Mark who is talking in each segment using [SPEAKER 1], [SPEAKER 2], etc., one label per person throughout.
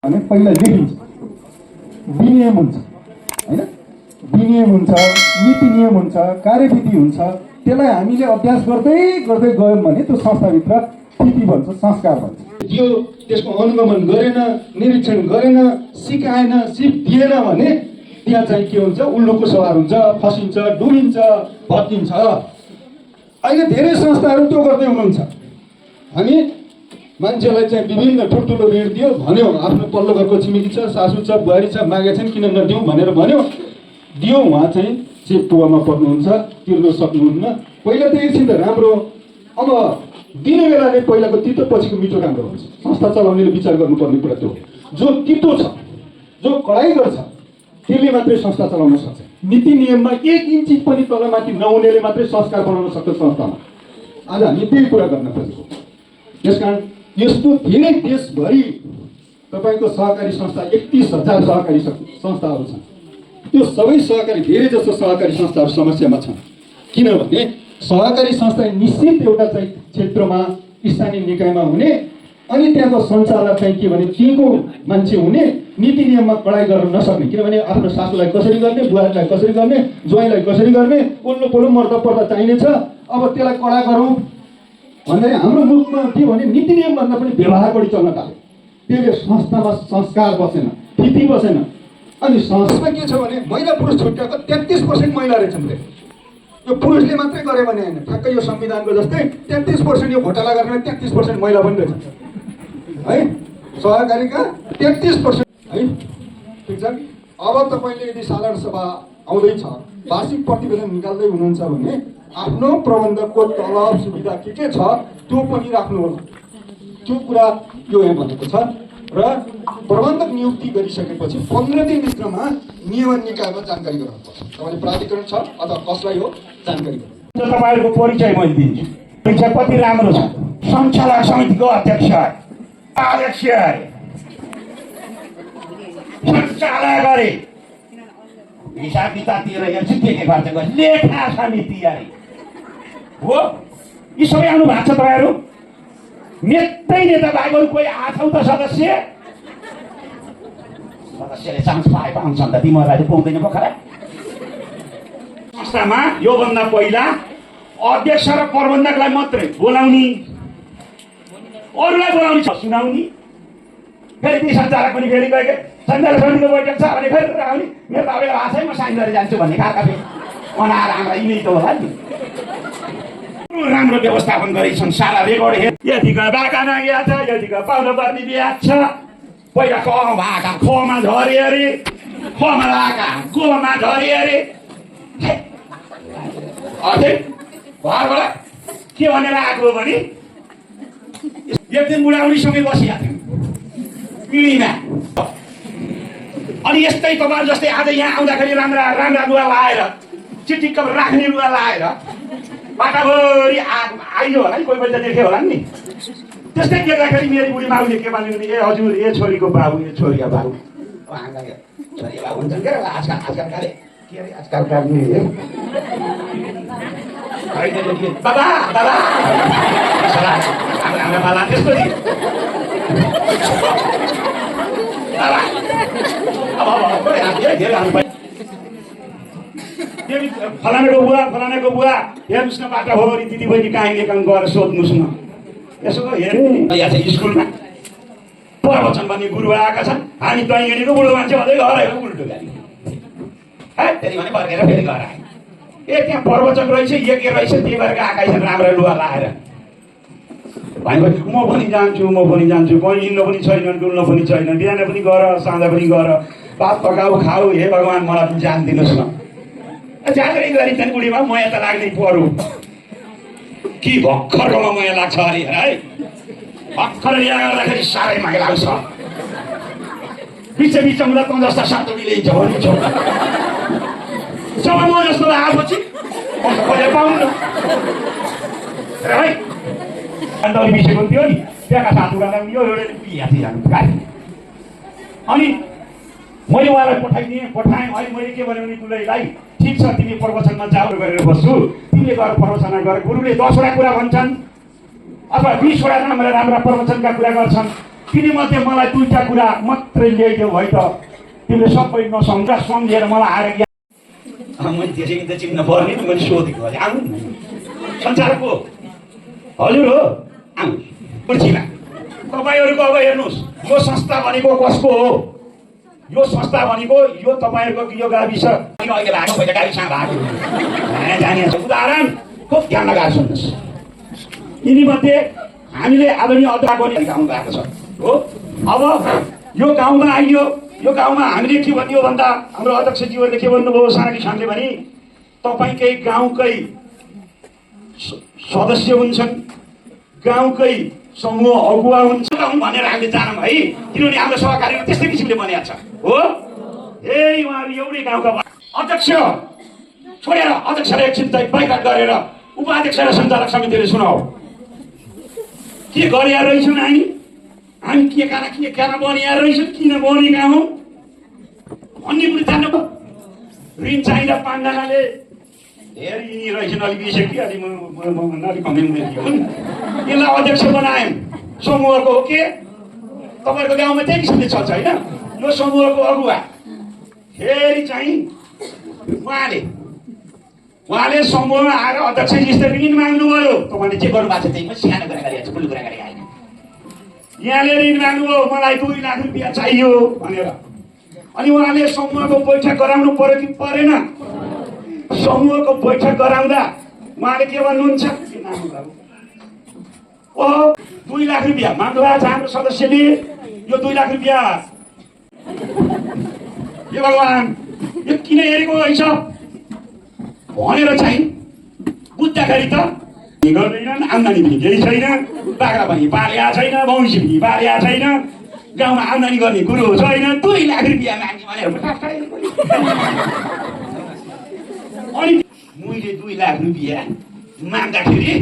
[SPEAKER 1] भने पहिला लेखिन्छ, विनियम हुन्छ हैन, विनियम हुन्छ, नीति नियम हुन्छ, कार्यविधि हुन्छ। त्यसलाई हामीले अभ्यास गर्दै गर्दै गयौँ भने त्यो संस्थाभित्र स्थिति भन्छ, संस्कार भन्छ। त्यो त्यसको अनुगमन गरेन, निरीक्षण गरेन, सिकाएन, सिप दिएन भने त्यहाँ चाहिँ के हुन्छ, उल्लुको सवार हुन्छ, फसिन्छ, डुबिन्छ, भत्किन्छ। अहिले धेरै संस्थाहरू त्यो गर्दै हुनुहुन्छ। हामी मान्छेलाई चाहिँ विभिन्न ठुल्ठुलो ऋण दियो भन्यो, आफ्नो पल्लो घरको छिमेकी छ, सासू छ, बुहारी छ, मागेछन् किन नदिउँ भनेर भन्यो, दियो। उहाँ चाहिँ चेपुवामा पर्नुहुन्छ, तिर्न सक्नुहुन्न। पहिला त एकछिन त राम्रो, अब दिने बेलाले पहिलाको तितो पछिको मिठो राम्रो हुन्छ। संस्था चलाउनेले विचार गर्नुपर्ने कुरा त्यो हो। जो तितो छ, जो कडाइ गर्छ, त्यसले मात्रै संस्था चलाउन सक्छ। नीति नियममा एक इन्च पनि तलमाथि नहुनेले मात्रै संस्कार बनाउन सक्छ संस्थामा। आज हामी त्यही कुरा गर्न खोजेको। त्यसकारण यस्तो धेरै देशभरि तपाईँको सहकारी संस्था 31,000 सहकारी संस्थाहरू छन्। त्यो सबै सहकारी, धेरै जसो सहकारी संस्थाहरू समस्यामा छन्। किनभने सहकारी संस्था निश्चित एउटा चाहिँ क्षेत्रमा, स्थानीय निकायमा हुने, अनि त्यहाँको सञ्चालक चाहिँ के भने त्यहीँको मान्छे हुने, नीति नियममा कडाइ गर्न नसक्ने। किनभने आफ्नो सासूलाई कसरी गर्ने, बुहारीलाई कसरी गर्ने, ज्वाइँलाई कसरी गर्ने, उल्लो पल्लो मर्दा पर्दा चाहिनेछ। अब त्यसलाई कडा गरौँ भन्दाखेरि हाम्रो मुखमा के भने नीति नियमभन्दा पनि व्यवहार बढी चल्न थाल्यो। त्यसले संस्थामा संस्कार बसेन, स्थिति बसेन। अनि संस्थामा के छ भने महिला पुरुष छुट्याएको 33% महिला रहेछन्। यो पुरुषले मात्रै गरे भने होइन, ठ्याक्कै यो संविधानको जस्तै 33% यो घोटाला गरेर 33% महिला पनि रहेछन् है, सहकारीका 33% है। ठिक छ। अब तपाईँले यदि साधारण सभा आउँदैछ, वार्षिक प्रतिवेदन निकाल्दै हुनुहुन्छ भने आफ्नो प्रबन्धकको तलब सुविधा के छ त्यो पनि राख्नु होला। त्यो कुरा यो यहाँ भनेको छ। र प्रबन्धक नियुक्ति गरिसकेपछि 15 दिनभित्रमा नियमन निकायमा जानकारी गराउनुपर्छ। तपाईँले प्राधिकरण छ अथवा कसलाई हो जानकारी गराउनु।
[SPEAKER 2] तपाईँहरूको परिचय मैले दिन्छु। परिचय कति राम्रो छ। सञ्चालक समितिको अध्यक्ष, सञ्चालक अरे, हिसाब किताब दिएर हेर्छु के खर्च गर्छ, लेखा समिति अरे हो। यी सबै आउनु भएको छ तपाईँहरू। नेता भाइहरू कोही आछौ त सदस्यले चान्स पाए पाउँछन् त, तिमीहरूलाई पाउँदैन भर्खर। संस्थामा योभन्दा पहिला अध्यक्ष र प्रबन्धकलाई मात्रै बोलाउने, अरूलाई बोलाउने छ सुनाउने, फेरि ती सञ्चालक पनि फेरि गएको सञ्चालक समितिको बैठक छ भने फेरि आउने, मेरो तपाईँको आशै म साइन गरेर जान्छु भन्ने खालका फेरि अनाएर हाम्रा यिनै त होला नि। राम्रो व्यवस्थापन गरेछन्, सारा रेकर्ड हेर। यतिको बाका नागिया छ, यतिको पाउनु पर्ने ब्याज छ। पहिला क भाका खमा झरे अरे, खमा भाका कोमा झरे अरे। अझै घरबाट के भनेर आएको भने एक दिन बुढाउनीसँगै बसिया थियो पिँढीमा। अनि यस्तै तपाईँ जस्तै आज यहाँ आउँदाखेरि राम्रा राम्रा लुगा लाएर, चिटिक्क राख्ने लुगा लाएर बाटाभरि आइयो होला नि, कोही पैसा देख्यो होला नि। त्यस्तै देख्दाखेरि मेरो बुढी माउले के भन्यो भने, ए हजुर, ए छोरीको बाबु, ए छोरीको बाबु, छोरी बाबु हुन्छन् क्या आजकल के अरे आजकल बाबा बाबा हाम्रो बाला त्यस्तो नि फलानाको बुवा हेर्नुहोस् न, बाटा भरि दिदी बहिनी कहीँ लेखन गएर सोध्नुहोस् न। यसो हेर्ने यहाँ चाहिँ स्कुलमा प्रवचन भन्ने गुरु आएका छन्। हामी तैँको बुढो मान्छे भन्दै घर उल्टो गाडी है, फेरि भने फर्केर फेरि घर आयो। ए त्यहाँ प्रवचन रहेछ, एक रहेछ, त्यही भएर आएका छन् राम्रो लुगा लाएर। भनेपछि म पनि जान्छु, कहीँ हिँड्नु पनि छैन, डुल्नु पनि छैन, बिहान पनि गर, साँझ पनि गर, भात पकाऊ खाऊ, हे भगवान् मलाई पनि जान दिनुहोस् न। जाँदै गरी चाहिँ बुढीमा मया त लाग्नै पर्यो कि भर्खरमा मया लाग्छ अरे है। भर्खर यहाँ गर्दाखेरि साह्रै माया लाग्छ। बिचमा त जस्ता सातो मिलिन्छ भनिन्छ। जब म जस्तो आएपछि पाउनु है। अन्त अलिक बिसेको थियो नि, त्यहाँका साथीहरूलाई यो एउटा बिहा थियो जानु। अनि मैले उहाँलाई पठाएँ। अहिले मैले के भने तुलैलाई, ठिक छ तिमी प्रवचनमा जाऊ गरेर बस्छु, तिमीले गएर प्रवचन गर। गुरुले 10 वटा कुरा भन्छन् अथवा 20 वटा राम्रा प्रवचनका कुरा गर्छन्। तिनीमध्ये मलाई दुईटा कुरा मात्रै ल्याइदियो भए त तिमीले सबै नसम्झा सम्झेर मलाई आएर मैले त्यसै त चिन्न पर्ने मैले सोधेको अरे आउनु संसारको हजुर हो आउनु पृथ्वीमा तपाईँहरूको अब हेर्नुहोस् यो संस्था भनेको कसको हो यो संस्था भनेको यो तपाईँहरूको यो गाविस अहिले भएको पहिला गाविसमा भएको जाने उदाहरण खुब ध्यान लगाएर सुन्नुहोस् यिनीमध्ये हामीले आदरणीय अध्यक्षको गाउँ गएको छ हो अब यो गाउँमा आइयो यो गाउँमा हामीले के भनियो भन्दा हाम्रो अध्यक्षज्यूहरूले के भन्नुभयो साना किसानले भने तपाईँकै गाउँकै सदस्य हुन्छन् गाउँकै समूह अगुवा हुन्छ भनेर हामीले जानौँ है किनभने हाम्रो सहकारीहरू त्यस्तै किसिमले बनिएको छ हो ए उहाँहरू एउटै गाउँका अध्यक्ष छोडेर अध्यक्षलाई एकछिन बाइकाट गरेर उपाध्यक्ष र सञ्चालक समितिले सुनाऊ के गरेका रहेछौँ हामी के काना बनिया रहेछौँ किन बनेका हौँ भन्ने कुरो जान्नु ऋण चाहिँदा पाँचजनाले हेर यिनी रहेछन् अलिक बिर्सेँ कि अलि म अलिक कमेन्ट थियो यसलाई अध्यक्ष बनायौँ समूहको हो के तपाईँहरूको गाउँमा त्यही किसिमले चल्छ होइन यो समूहको अगुवा फेरि चाहिँ उहाँले समूहमा आएर अध्यक्ष जस्तै ऋण माग्नुभयो तपाईँले जे गर्नुभएको छ त्यही म सानो कुरा गरिरहेको छु ठुलो कुरा गरेको होइन यहाँले ऋण माग्नुभयो मलाई 2 लाख रुपियाँ चाहियो भनेर अनि उहाँले समूहको बैठक गराउनु पर्यो कि परेन समूहको बैठक गराउँदा उहाँले के भन्नुहुन्छ ओहो 2 लाख रुपियाँ माग्नुभएको छ हाम्रो सदस्यले यो 2 लाख रुपियाँ यो भगवान् यो किन हेरेको रहेछ भनेर चाहिँ बुझ्दाखेरि त गर्दैनन् आम्दानी पनि केही छैन बाख्रा पनि पालेका छैन भैँसी पनि पालेका छैन गाउँमा आम्दानी गर्ने कुरो छैन 2 लाख रुपियाँ माग्ने भनेर अनि मैले 2 लाख रुपियाँ माग्दाखेरि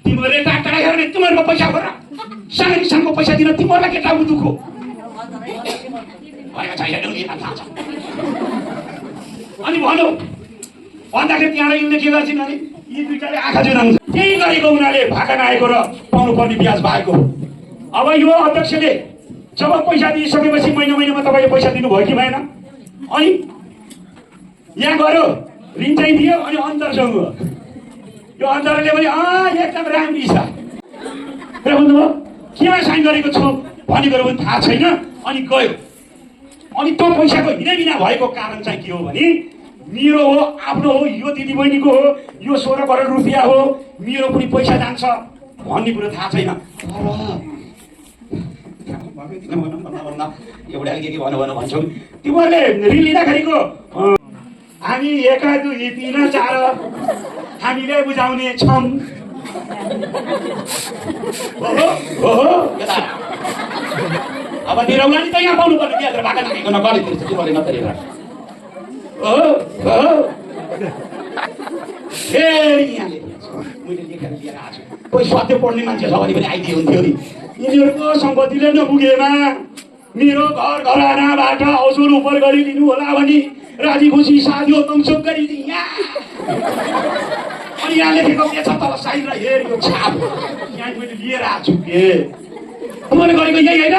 [SPEAKER 2] तिमीहरूले टाढा हेर्ने तिमीहरूको पैसा भएर सानो किसानको पैसा दिन तिमीहरूलाई के टाउको दुखो अनि भनौ भन्दाखेरि त्यहाँबाट यिनले के गर्छन् भने यी दुईटाले आँखा जुनाउँछ त्यही गरेको उनीहरूले भाका नआएको र पाउनुपर्ने ब्याज भएको अब यो अध्यक्षले जब पैसा दिइसकेपछि महिनामा तपाईँले पैसा दिनुभयो कि भएन अनि यहाँ गयो ऋण चाहिँ दियो अनि अन्तरसँग यो अन्तरले भने एकदम राम्री छ र भन्नुभयो केमा साइन गरेको छु भनी गयो भने थाहा छैन अनि गयो अनि त्यो पैसाको हिँडेबिना भएको कारण चाहिँ के हो भने मेरो हो आफ्नो हो यो दिदीबहिनीको हो यो 16 करोड रुपियाँ हो मेरो पनि पैसा जान्छ भन्ने कुरो थाहा छैन एउटा के भन्छौ तिमीहरूले ऋण लिँदाखेरिको हामी 1 2 3 4 हामीले बुझाउने छौँ अब दिरौला नि त यहाँ पाउनु पर्ने ब्याज र भाका नागेको नगरे तिमीहरूले नतरेर फेरि यहाँले मैले लेखेर लिएर आएको छु कोही स्वाध्य पढ्ने मान्छे छ भने पनि आइदिए हुन्थ्यो नि यिनीहरूको सम्पत्तिले नपुगेमा मेरो घरानाबाट हजुर उपर गरिदिनु होला भने राजी खुसी साध्यो तङसुक गरिदिए अनि यहाँ लेखेको के छ तल साइड र हेर यो छाप यहाँ मैले लिएर आएको छु के तिमीले गरेको यही होइन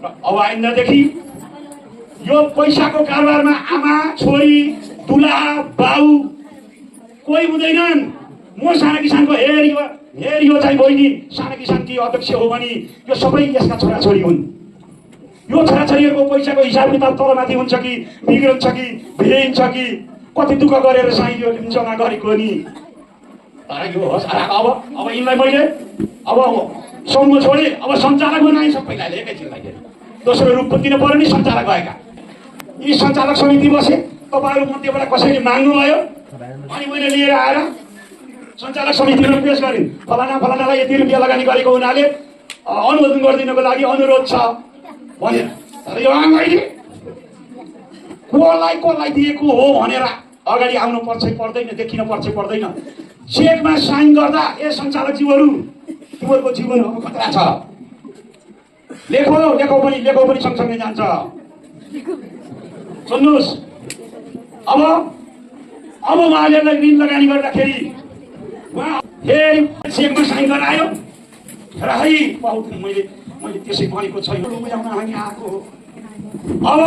[SPEAKER 2] अब आइन्दादेखि यो पैसाको कारोबारमा आमा छोरी दुला बाउ कोही हुँदैनन् म साना किसानको हेर यो चाहिँ बहिनी साना किसानकी अध्यक्ष हो भने यो सबै यसका छोराछोरी हुन् यो छोराछोरीहरूको पैसाको हिसाब किताब तलमाथि हुन्छ कि बिग्रन्छ कि भिडिन्छ कि कति दुःख गरेर चाहिँ यो जम्मा गरेको नि तर यो होस् अब यिनलाई मैले अब समूह छोडे अब सञ्चालक बनाएँ सबैलाई एकैछिनलाई दोस्रो रूप दिन पर्यो नि सञ्चालक भएका यी सञ्चालक समिति बसे तपाईँहरू मध्येबाट कसैले माग्नुभयो अनि मैले लिएर आएर सञ्चालक समितिमा पेश गरेँ फलानालाई यति रुपियाँ लगानी गरेको हुनाले अनुमोदन गरिदिनको लागि अनुरोध छ भनेर तर यो मैले कसलाई दिएको हो भनेर अगाडि आउनु पर्छ पर्दैन देखिन पर्छ पर्दैन चेकमा साइन गर्दा ए सञ्चालकज्यूहरू तिमीहरूको जीवन अब खतरा छ लेखौ पनि सँगसँगै जान्छ सुन्नुहोस् अब उहाँले ऋण लगानी गर्दाखेरि उहाँ फेरि चेकमा साइन गरायो र है बहुत मैले त्यसै भनेको छैन बुझाउन हामी आएको हो। अब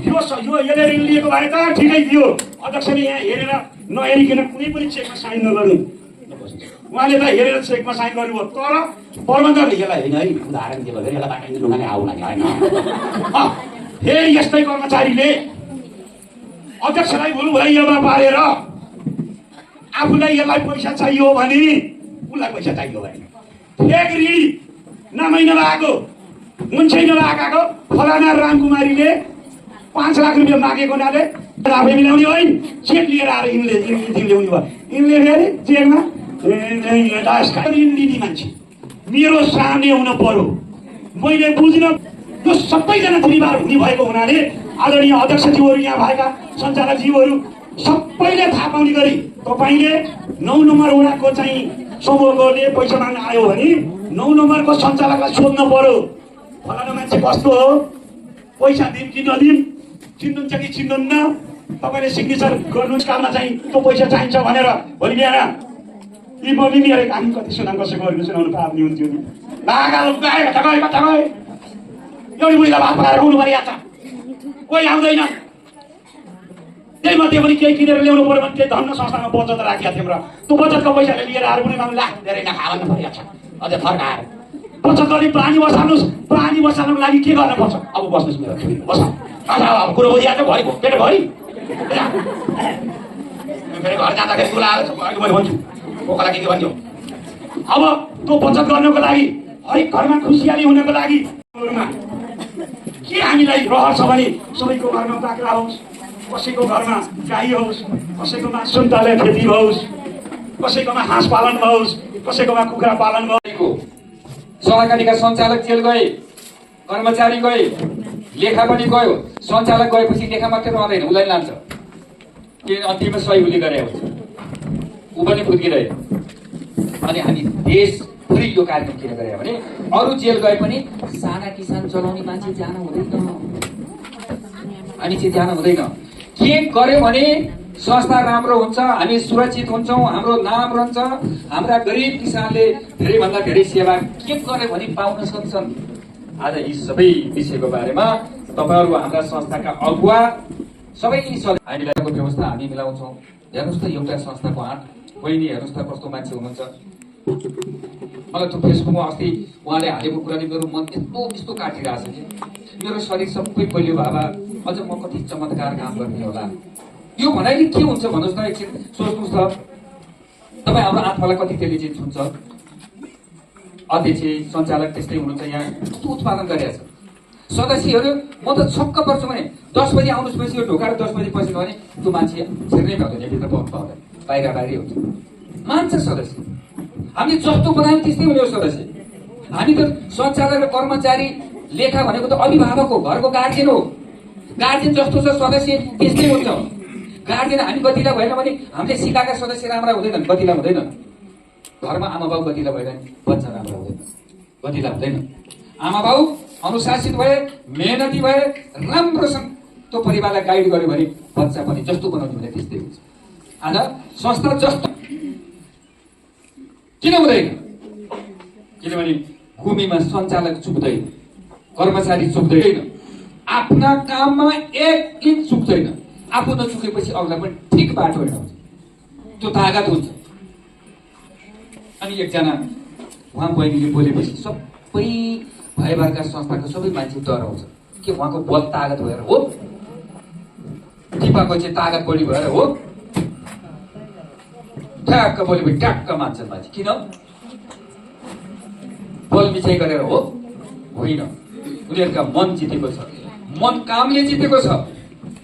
[SPEAKER 2] यो यसले ऋण लिएको भए त ठिकै थियो, अध्यक्षले यहाँ हेरेर नहेरिकन कुनै पनि चेकमा साइन नगर्नु। उहाँले त हेरेर चेकमा साइन गर्नुभयो, तर प्रबन्धकले यसलाई होइन है उदाहरण दिएको यसलाई बाटाइदिनु ढुङ्गाले आउ लाग्यो होइन। फेरि यस्तै कर्मचारीले अध्यक्षलाई भुलभुलैयामा पारेर आफूलाई यसलाई पैसा चाहियो भने उसलाई पैसा चाहियो भने फेक ऋणी नामै नलागेको मुन्छै नलागेको फलाना रामकुमारीले 5 लाख रुपियाँ मागेको हुनाले आफै मिलाउने होइन, चेक लिएर आएर यिनले ल्याउने भयो। यिनले फेरि चेकमा ऋण लिने मान्छे मेरो सामने हुन पर्यो। मैले बुझ्न यो सबैजना जिम्मेवार हुने भएको हुनाले आदरणीय अध्यक्षज्यूहरू यहाँ भएका सञ्चालकज्यूहरू सबैले थाहा पाउने गरी तपाईँले 9 नम्बर वडाको चाहिँ समूहकोले पैसा माग्न आयो भने 9 नम्बरको सञ्चालकलाई सोध्नु पर्यो, फलाना मान्छे कस्तो हो, पैसा दिउँ कि नदिउँ, चिन्नुहुन्छ कि चिन्नुहुन्न, तपाईँले सिग्नेचर गर्नुहोस् काममा चाहिँ त्यो पैसा चाहिन्छ भनेर। भोलि बिहान यी बनिनेहरू हामी कति कसैको सुनाउनु पार्ने हुन्थ्यो नि। एउटी बुढीलाई भात पकाएर खुवाउनु परिरहेको छ, कोही आउँदैन, त्यही मध्ये पनि केही किनेर ल्याउनु पर्यो भने त्यही धन्न संस्थामा बचत राखेका थियौँ र त्यो बचतको पैसाले लिएर आएर पनि लाख धेरै नखा भन्नु परिरहेको छ। अझ फर्काएर बचत गर्ने प्लानी बसाल्नुहोस्, प्लानी बसाल्नुको लागि के गर्नुपर्छ? अब बस्नुहोस् मेरो छोरी बस, अब कुरो बुझिहाल्छ, घरि पेट भरि फेरि घर जाँदाखेरि बोलाएर मैले भन्छु कोकालाई के भन्छु। अब त्यो बचत गर्नको लागि हरेक घरमा खुसियाली हुनको लागि के हामीलाई रहर छ भने सबैको घरमा बाख्रा होस्, कसैको घरमा गाई होस्, कसैकोमा सुन्तले खेती होस्, कसैकोमा हाँस पालन होस्, कसैकोमा कुखुरा पालन भएको।
[SPEAKER 3] सहकारीका सञ्चालक जेल गए, कर्मचारी गए, लेखा पनि गयो, सञ्चालक गएपछि लेखा मात्रै रहँदैन, उसलाई लान्छ के अन्तिममा सही उसले गरे हुन्छ, ऊ पनि फुत्किरह्यो। अनि हामी देशभरि यो कार्यक्रम किन गरे भने अरू जेल गए पनि साना किसान चलाउने मान्छे जान हुँदैन, हामी चाहिँ जान हुँदैन। के गर्यो भने संस्था राम्रो हुन्छ, हामी सुरक्षित हुन्छौँ, हाम्रो नाम रहन्छ, हाम्रा गरिब किसानले धेरैभन्दा धेरै सेवा के गर्यो भने पाउन सक्छन्। आज यी सबै विषयको बारेमा तपाईँहरू हाम्रा संस्थाका अगुवा सबै हामीलाई व्यवस्था हामी मिलाउँछौँ। हेर्नुहोस् त एउटा संस्थाको हात बहिनी, हेर्नुहोस् त कस्तो मान्छे हुनुहुन्छ। मलाई त्यो फेसबुकमा अस्ति उहाँले हालेको कुरा मेरो मन यस्तो काटिरहेको छ कि मेरो शरीर सबै बलियो बाबा, अझ म कति चमत्कार काम गर्ने होला। यो भनाइले के हुन्छ भन्नुहोस् न, एकछिन सोच्नुहोस् त। तपाईँ हाम्रो आत्मालाई कति इन्टेलिजेन्स हुन्छ। अध्यक्ष सञ्चालक त्यस्तै हुनुहुन्छ, यहाँ कस्तो उत्पादन गरिरहेछ। सदस्यहरू म त छक्क पर्छु भने 10 बजी आउनुहोस् पछि यो ढोका 10 बजी पसेन भने त्यो मान्छे छिर्नै पाउँदैन, भित्र पाउनु पाउँदैन, बाहिर हुन्छ। मान्छ सदस्य, हामीले जस्तो बनायौँ त्यस्तै हुने हो सदस्य। हामी त सञ्चालक र कर्मचारी लेखा भनेको त अभिभावक हो, घरको गार्जेन हो। गार्जेन जस्तो छ सदस्य त्यस्तै हुन्छ। गार्जेन हामी गतिला भएन भने हामीले सिकाएका सदस्य राम्रा हुँदैनन्, गतिला हुँदैन। घरमा आमा बाउ गतिला भएन बच्चा राम्रो हुँदैन, गतिला हुँदैन। आमा बाउ अनुशासित भए, मेहनती भए, राम्रोसँग त्यो परिवारलाई गाइड गर्यो भने बच्चा पनि जस्तो बनाउने भने त्यस्तै हुन्छ। आज संस्था जस्तो किन हुँदैन? किनभने भूमिमा सञ्चालक चुक्दैन, कर्मचारी चुक्दैन, आफ्ना काममा एक इंच चुक्दैन। आफू नचुकेपछि अरूलाई पनि ठिक बाटो हिँडाउँछ, त्यो तागत हुन्छ। अनि एकजना उहाँ बहिनीले बोलेपछि सबै भयभरका संस्थाको सबै मान्छे डराउँछ कि उहाँको बल तागत भएर हो, टिपाको चाहिँ तागत बढी भएर हो। ठ्याक्क बोलेपछि ट्याक्क मान्छन् मान्छे, किन? बल मिसाइ गरेर हो? होइन, उनीहरूका मन जितेको छ, मन कामले जितेको छ।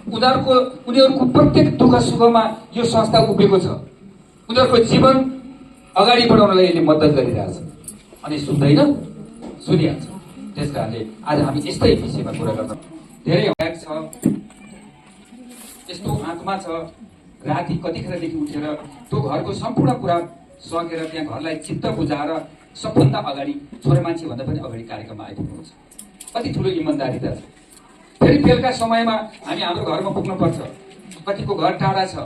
[SPEAKER 3] उनीहरूको प्रत्येक दुःख सुखमा यो संस्था उभिएको छ। उनीहरूको जीवन अगाडि बढाउनलाई यसले मद्दत गरिरहेछ। अनि सुन्दैन, सुनिहाल्छ। त्यस कारणले आज हामी यस्तै विषयमा कुरा गर्न धेरै हक छ। यस्तो आत्मा छ, राति कतिखेरदेखि उठेर त्यो घरको सम्पूर्ण कुरा सकेर त्यहाँ घरलाई चित्त बुझाएर सबभन्दा अगाडि छोरा मान्छे भन्दा पनि अगाडि कार्यक्रममा आइपुग्नुहुन्छ। कति ठुलो इमान्दारिता छ। फेरि बेलुका समयमा हामी हाम्रो घरमा पुग्नुपर्छ। कतिको घर टाढा छ,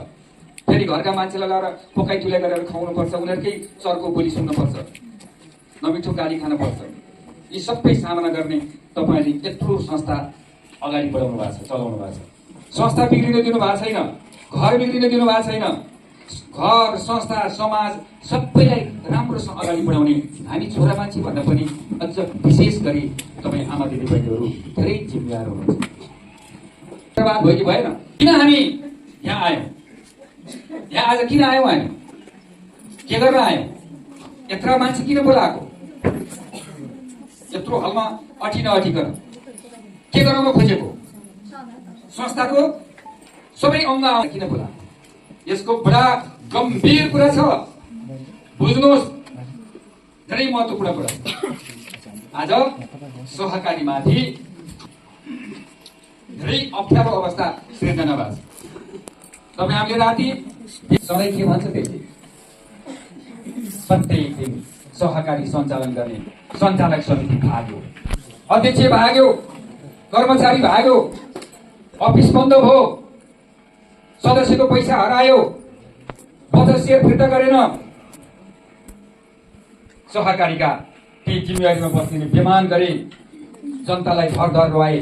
[SPEAKER 3] फेरि घरका मान्छेलाई लगाएर पोकाइ तुलाइ गरेर खुवाउनु पर्छ, उनीहरूकै चर्को बोली सुन्नुपर्छ। नमिठो गाली खान पर्छ। यी सबै सामना गर्ने तपाईँले यत्रो संस्था अगाडि बढाउनु भएको छ, चलाउनु भएको छ। संस्था बिग्रिन दिनु भएको छैन, घर बिग्रिन दिनु भएको छैन। घर, संस्था, समाज सबैलाई राम्रोसँग अगाडि बढाउने हामी छोरा मान्छे भन्दा पनि अझ विशेष गरी तपाईँ आमा दिदीबहिनीहरू धेरै जिम्मेवार हुनुहुन्छ। बात भयो कि भएन? किन हामी यहाँ आयौँ? यहाँ आज किन आयौँ? हामी के गर्न आयौँ? यत्रो मान्छे किन बोलाएको? यत्रो हलमा अटिकन के गराउन खोजेको? संस्थाको सबै अङ्ग किन बोलाएको? यसको बडा गम्भीर कुरा छ, बुझ्नुहोस्। धेरै महत्त्वपूर्ण कुरा। आज सहकारीमाथि धेरै अप्ठ्यारो अवस्था सिर्जना भएको छ। तपाईँ हामीले राति सधैँ के भन्छ त्यति, प्रत्येक दिन सहकारी सञ्चालन गर्ने सञ्चालक समिति भाग्यो, अध्यक्ष भाग्यो, कर्मचारी भाग्यो, अफिस बन्द भयो, सदस्यको पैसा हरायो, 50 सेयर फिर्ता गरेन। सहकारीका ती जिम्मेवारीमा बस्ने बेमान गरे, जनतालाई धर रुवाए।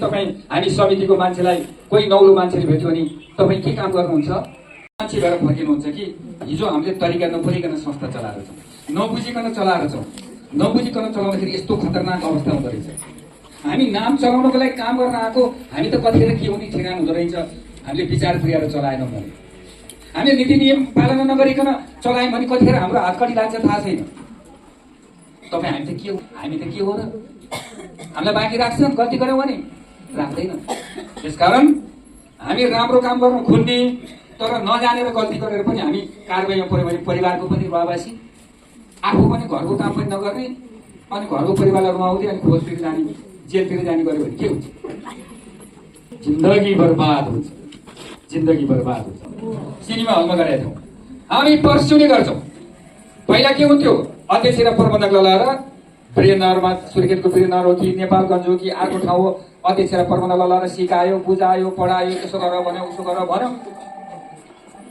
[SPEAKER 3] तपाईँ हामी समितिको मान्छेलाई कोही नौलो मान्छेले भेट्यो भने तपाईँ के काम गर्नुहुन्छ? मान्छे भएर फर्किनुहुन्छ कि हिजो हामीले तरिका नपरिकन संस्था चलाएर छौँ, नबुझिकन चलाएर छौँ। नबुझिकन चलाउँदाखेरि यस्तो खतरनाक अवस्था हुँदो रहेछ। हामी नाम चलाउनको लागि काम गर्न आएको, हामी त कतिखेर के हुने ठेगान हुँदो रहेछ। हामीले विचार पुर्याएर चलाएनौँ भने, हामीले नीति नियम पालना नगरिकन चलायौँ भने कतिखेर हाम्रो हात कति लाग्छ थाहा छैन। तपाईँ हामी त के हो र? हामीलाई बाँकी राख्छन् गल्ती गऱ्यौँ भने? राख्दैन। त्यसकारण हामी राम्रो काम गर्न खोज्ने, तर नजानेर गल्ती गरेर पनि हामी कारबाहीमा पऱ्यो भने परिवारको पनि रुवाबासी, आफू पनि घरको काम पनि नगर्ने, अनि घरको परिवारलाई रुवाउँदै अनि खोजतिर जाने, जेलतिर जाने गऱ्यो भने के हुन्छ? जिन्दगी बर्बाद हुन्छ, जिन्दगी बर्बाद हुन्छ। सिनेमा हलमा गरेका थियौँ हामी, पर्स्युने गर्छौँ। पहिला के हुन्थ्यो? अध्यक्ष र प्रबन्धकलाई लगाएर वीरेन्द्रमा, सुर्खेतको वीरेन्द्र हो कि नेपालगञ्ज हो कि अर्को ठाउँ हो, अध्यक्ष र प्रबन्धकलाई लगाएर सिकायो, बुझायो, पढायो, यसो गर भन्यो, उसो गर भन्यो।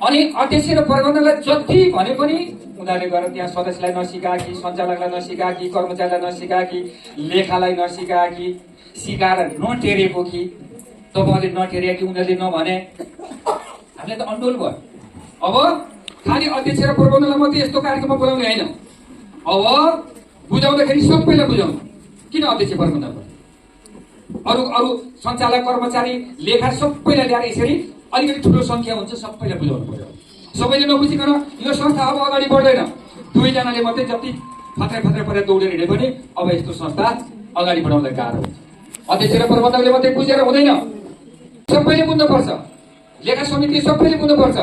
[SPEAKER 3] अनि अध्यक्ष र प्रबन्धकलाई जति भने पनि उनीहरूले गएर त्यहाँ सदस्यलाई नसिका कि, सञ्चालकलाई नसिका कि, कर्मचारीलाई नसिका कि, लेखालाई नसिका कि, सिकाएर नटेरेको कि, तपाईँले नटेरे कि उनीहरूले नभने, हामीले त अन्डोल भयो। अब खालि अध्यक्ष र प्रबन्धकलाई मात्रै यस्तो कार्यक्रममा बोलाउने होइन, अब बुझाउँदाखेरि सबैलाई बुझाउनु। किन अध्यक्ष प्रबन्धक? अरू सञ्चालक, कर्मचारी, लेखा सबैलाई ल्याएर यसरी अलिकति ठुलो सङ्ख्या हुन्छ, सबैलाई बुझाउनु पर्यो। सबैले नबुझिकन यो संस्था अब अगाडि बढ्दैन। दुईजनाले मात्रै जति फत्रै परेर दौडेर हिँडे पनि अब यस्तो संस्था अगाडि बढाउनलाई गाह्रो हुन्छ। अध्यक्ष र प्रबन्धकले मात्रै बुझेर हुँदैन, सबैले बुझ्नुपर्छ। लेखा समिति सबैले बुझ्नुपर्छ।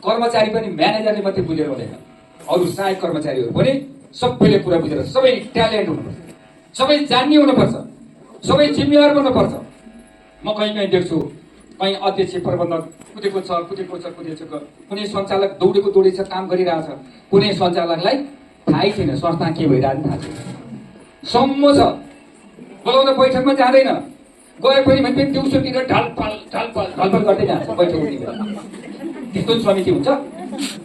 [SPEAKER 3] कर्मचारी पनि म्यानेजरले मात्रै बुझेर हुँदैन, अरू सहायक कर्मचारीहरू पनि सबैले कुरा बुझेर, सबै ट्यालेन्ट हुनुपर्छ, सबै जान्ने हुनुपर्छ, सबै जिम्मेवार बन्नुपर्छ। म कहीँ देख्छु कहीँ अध्यक्ष प्रबन्धक कुदेको छ, कुनै सञ्चालक दौडेको छ, काम गरिरहेछ, कुनै सञ्चालकलाई थाहै छैन संस्था के भइरहेको थाहा छैन, सम्म छ। बोलाउँदा बैठकमा जाँदैन, गए पनि भने दिउँसोतिर ढलपल गर्दै जान्छ बैठक। त्यस्तो समिति हुन्छ,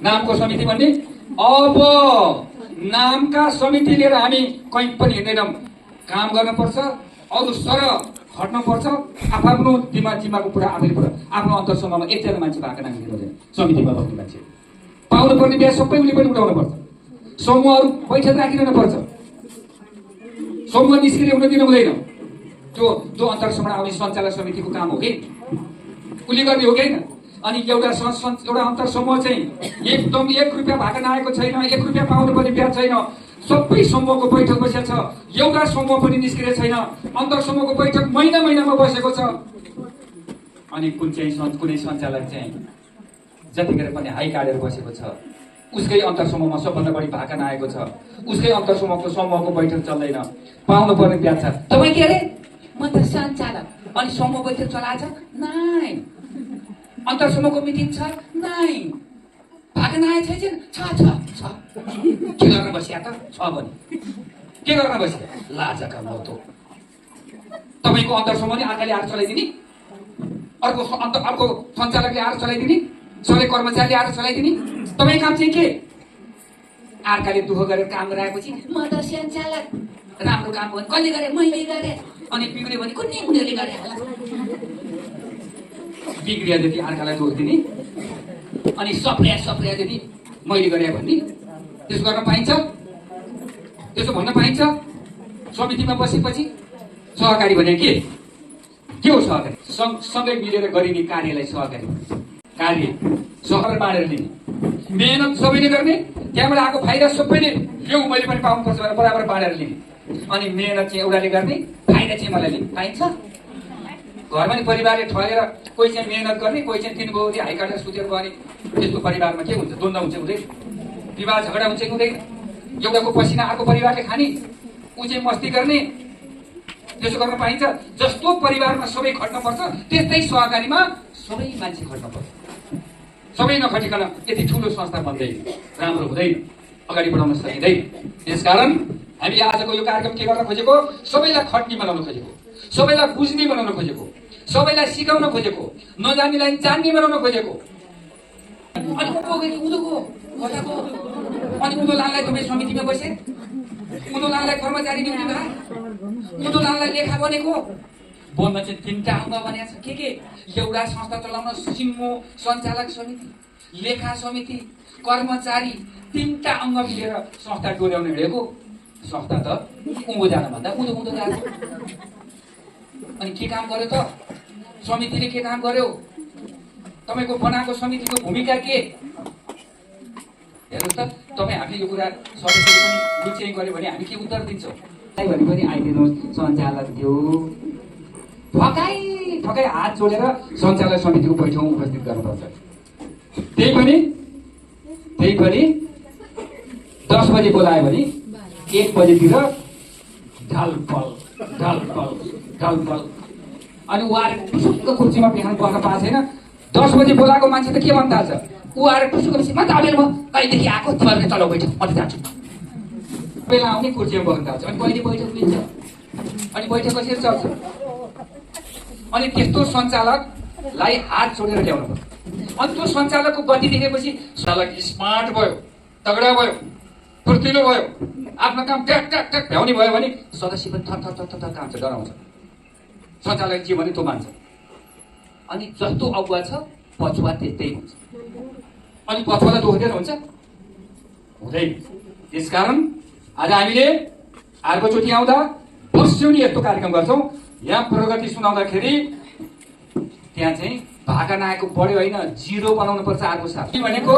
[SPEAKER 3] नामको समिति भन्ने। अब नामका समिति लिएर हामी कहीँ पनि हिँड्दैनौँ, काम गर्नुपर्छ, अरू सर हट्नुपर्छ। आफ्नो जिम्माको कुरा आफैले पुरा, आफ्नो अन्तरसम्ममा एकजना मान्छे भएको नाङ्गे हुँदैन। समितिमा बस्ने मान्छे पाउनुपर्ने बिहा सबै उसले पनि उठाउनुपर्छ। समूहहरू बैठक राखिरहनुपर्छ, समूह निष्क्रिय हुन दिनु हुँदैन। त्यो अन्तरसम्म आउने सञ्चालक समितिको काम हो कि उसले गर्ने हो कि होइन? अनि एउटा अन्तर समूह चाहिँ एकदम 1 रुपियाँ भाका नआएको छैन, 1 रुपियाँ पाउनुपर्ने ब्याज छैन, सबै समूहको बैठक बसेको छ, एउटा समूह पनि निस्किएर छैन, अन्तर समूहको बैठक महिनामा बसेको छ। अनि कुनै सञ्चालक चाहिँ जतिखेर पनि हाई काटेर बसेको छ, उसकै अन्तर समूहमा सबभन्दा बढी भाका नआएको छ, उसकै अन्तर समूहको बैठक चल्दैन, पाउनुपर्ने ब्याज छ। तपाईँ के अरे? म त सञ्चालक, अनि समूह बैठक चलाएछ नाइ, अन्तर समूहको मिटिङ छ नाइ, भाका नआएको छैन, छ के गर्न बसिया त? छ भने के गर्न बसिया? लाजका मतो। तपाईँको अन्तर समूहले अर्काले आएर चलाइदिने, अर्को सञ्चालकले आएर चलाइदिने, सबै कर्मचारीले आएर चलाइदिने। तपाईँ काम चाहिँ के? अर्काले दुःख गरेर काम गराएपछि म त सञ्चालक राम्रो काम भयो कसले गरे मैले गरेँ अनि बिग्रियो भने कुनै उनीहरूले गरे होला बिग्रिएदेखि अर्कालाई दोष दिने अनि सप्रियादेखि मैले गरेँ भन्ने त्यसो गर्न पाइन्छ त्यसो भन्न पाइन्छ समितिमा बसेपछि सहकारी भने के हो सहकारी सँगै मिलेर गरिने कार्यलाई सहकारी भन्छ कार्य सहर बाँडेर लिने मेहनत सबैले गर्ने त्यहाँबाट आएको फाइदा सबैले यो मैले पनि पाउनुपर्छ भनेर बराबर बाँडेर लिने अनि मेहनत चाहिँ एउटाले गर्ने फाइदा चाहिँ मलाई लिने पाइन्छ घरमा नि परिवारले ठगेर कोही चाहिँ मेहनत गर्ने कोही चाहिँ 3 बजे हाई काटेर सुतेर गयो भने त्यस्तो परिवारमा के हुन्छ द्वन्द्व हुन्छ हुँदैन विवाद झगडा हुन्छ हुँदैन एउटाको पसिना अर्को परिवारले खाने ऊ चाहिँ मस्ती गर्ने त्यसो गर्न पाइन्छ जस्तो परिवारमा सबै खट्नुपर्छ त्यस्तै सहकारीमा सबै मान्छे खट्नुपर्छ सबै नखटिकन यति ठुलो संस्था बन्दैन राम्रो हुँदैन अगाडि बढाउन सकिँदैन त्यसकारण हामीले आजको यो कार्यक्रम के गर्न खोजेको सबैलाई खट्ने बनाउन खोजेको सबैलाई बुझ्ने बनाउन खोजेको सबैलाई सिकाउन खोजेको नजान्नेलाई जान्ने बनाउन खोजेको अनि उदोलानलाई तपाईँ समितिमा बसे उदोलानलाई कर्मचारी नियुक्ति भए उदोलानलाई लेखा बनेको बोल्न चाहिँ 3टा अङ्ग भनेको छ के एउटा संस्था चलाउन सिम्मो सञ्चालक समिति लेखा समिति कर्मचारी 3टा अङ्ग मिलेर संस्था डोर्याउन हिँडेको संस्था त उँभो जान भन्दा उँधो जान्छ अनि के काम गर्यो त समितिले के काम गर्यो तपाईको बनाएको समितिको भूमिका के हेर्नुहोस् त तपाईँ हामीले यो कुरा सदस्यले पनि बुझ्दै गऱ्यो भने हामी के उत्तर दिन्छौँ भने पनि आइदिनुहोस् सञ्चालक थियो ठकाइ हात जोडेर सञ्चालक समितिको बैठकमा उपस्थित गर्नुपर्छ त्यही पनि 10 बजे बोलायो भने 1 बजेतिर ढलपल अनि उहाँहरू टुसुक्क कुर्सीमा बिहान बस्न पाएको छैन 10 बजे बोलाएको मान्छे त के भन्न थाल्छ उहाँहरू टुसुक्क पछि म त अबेर म कहिलेदेखि आएको तिमीहरूले चलो बैठक म त जान्छु बेला आउने कुर्सीमा बस्न थाल्छ अनि कहिले बैठक लिन्छ अनि बैठक कसरी चल्छ अनि त्यस्तो सञ्चालकलाई हात छोडेर ल्याउनु पर्छ अनि त्यो सञ्चालकको गति देखेपछि सञ्चालक स्मार्ट भयो तगडा भयो फुर्तिलो भयो आफ्नो काम ट्याक भ्याउने भयो भने सदस्य पनि थर काम छ डराउँछ सञ्चालक जे भने त्यो मान्छ अनि जस्तो अगुवा छ पछुवा त्यस्तै हुन्छ अनि पछुवालाई दोहोरेर हुन्छ हुँदैन त्यसकारण आज हामीले अर्कोचोटि आउँदा वर्षौनी यस्तो कार्यक्रम गर्छौँ यहाँ प्रगति सुनाउँदाखेरि त्यहाँ चाहिँ भाका नआएको बढ्यो होइन 0 बनाउनु पर्छ अर्को साथ भनेको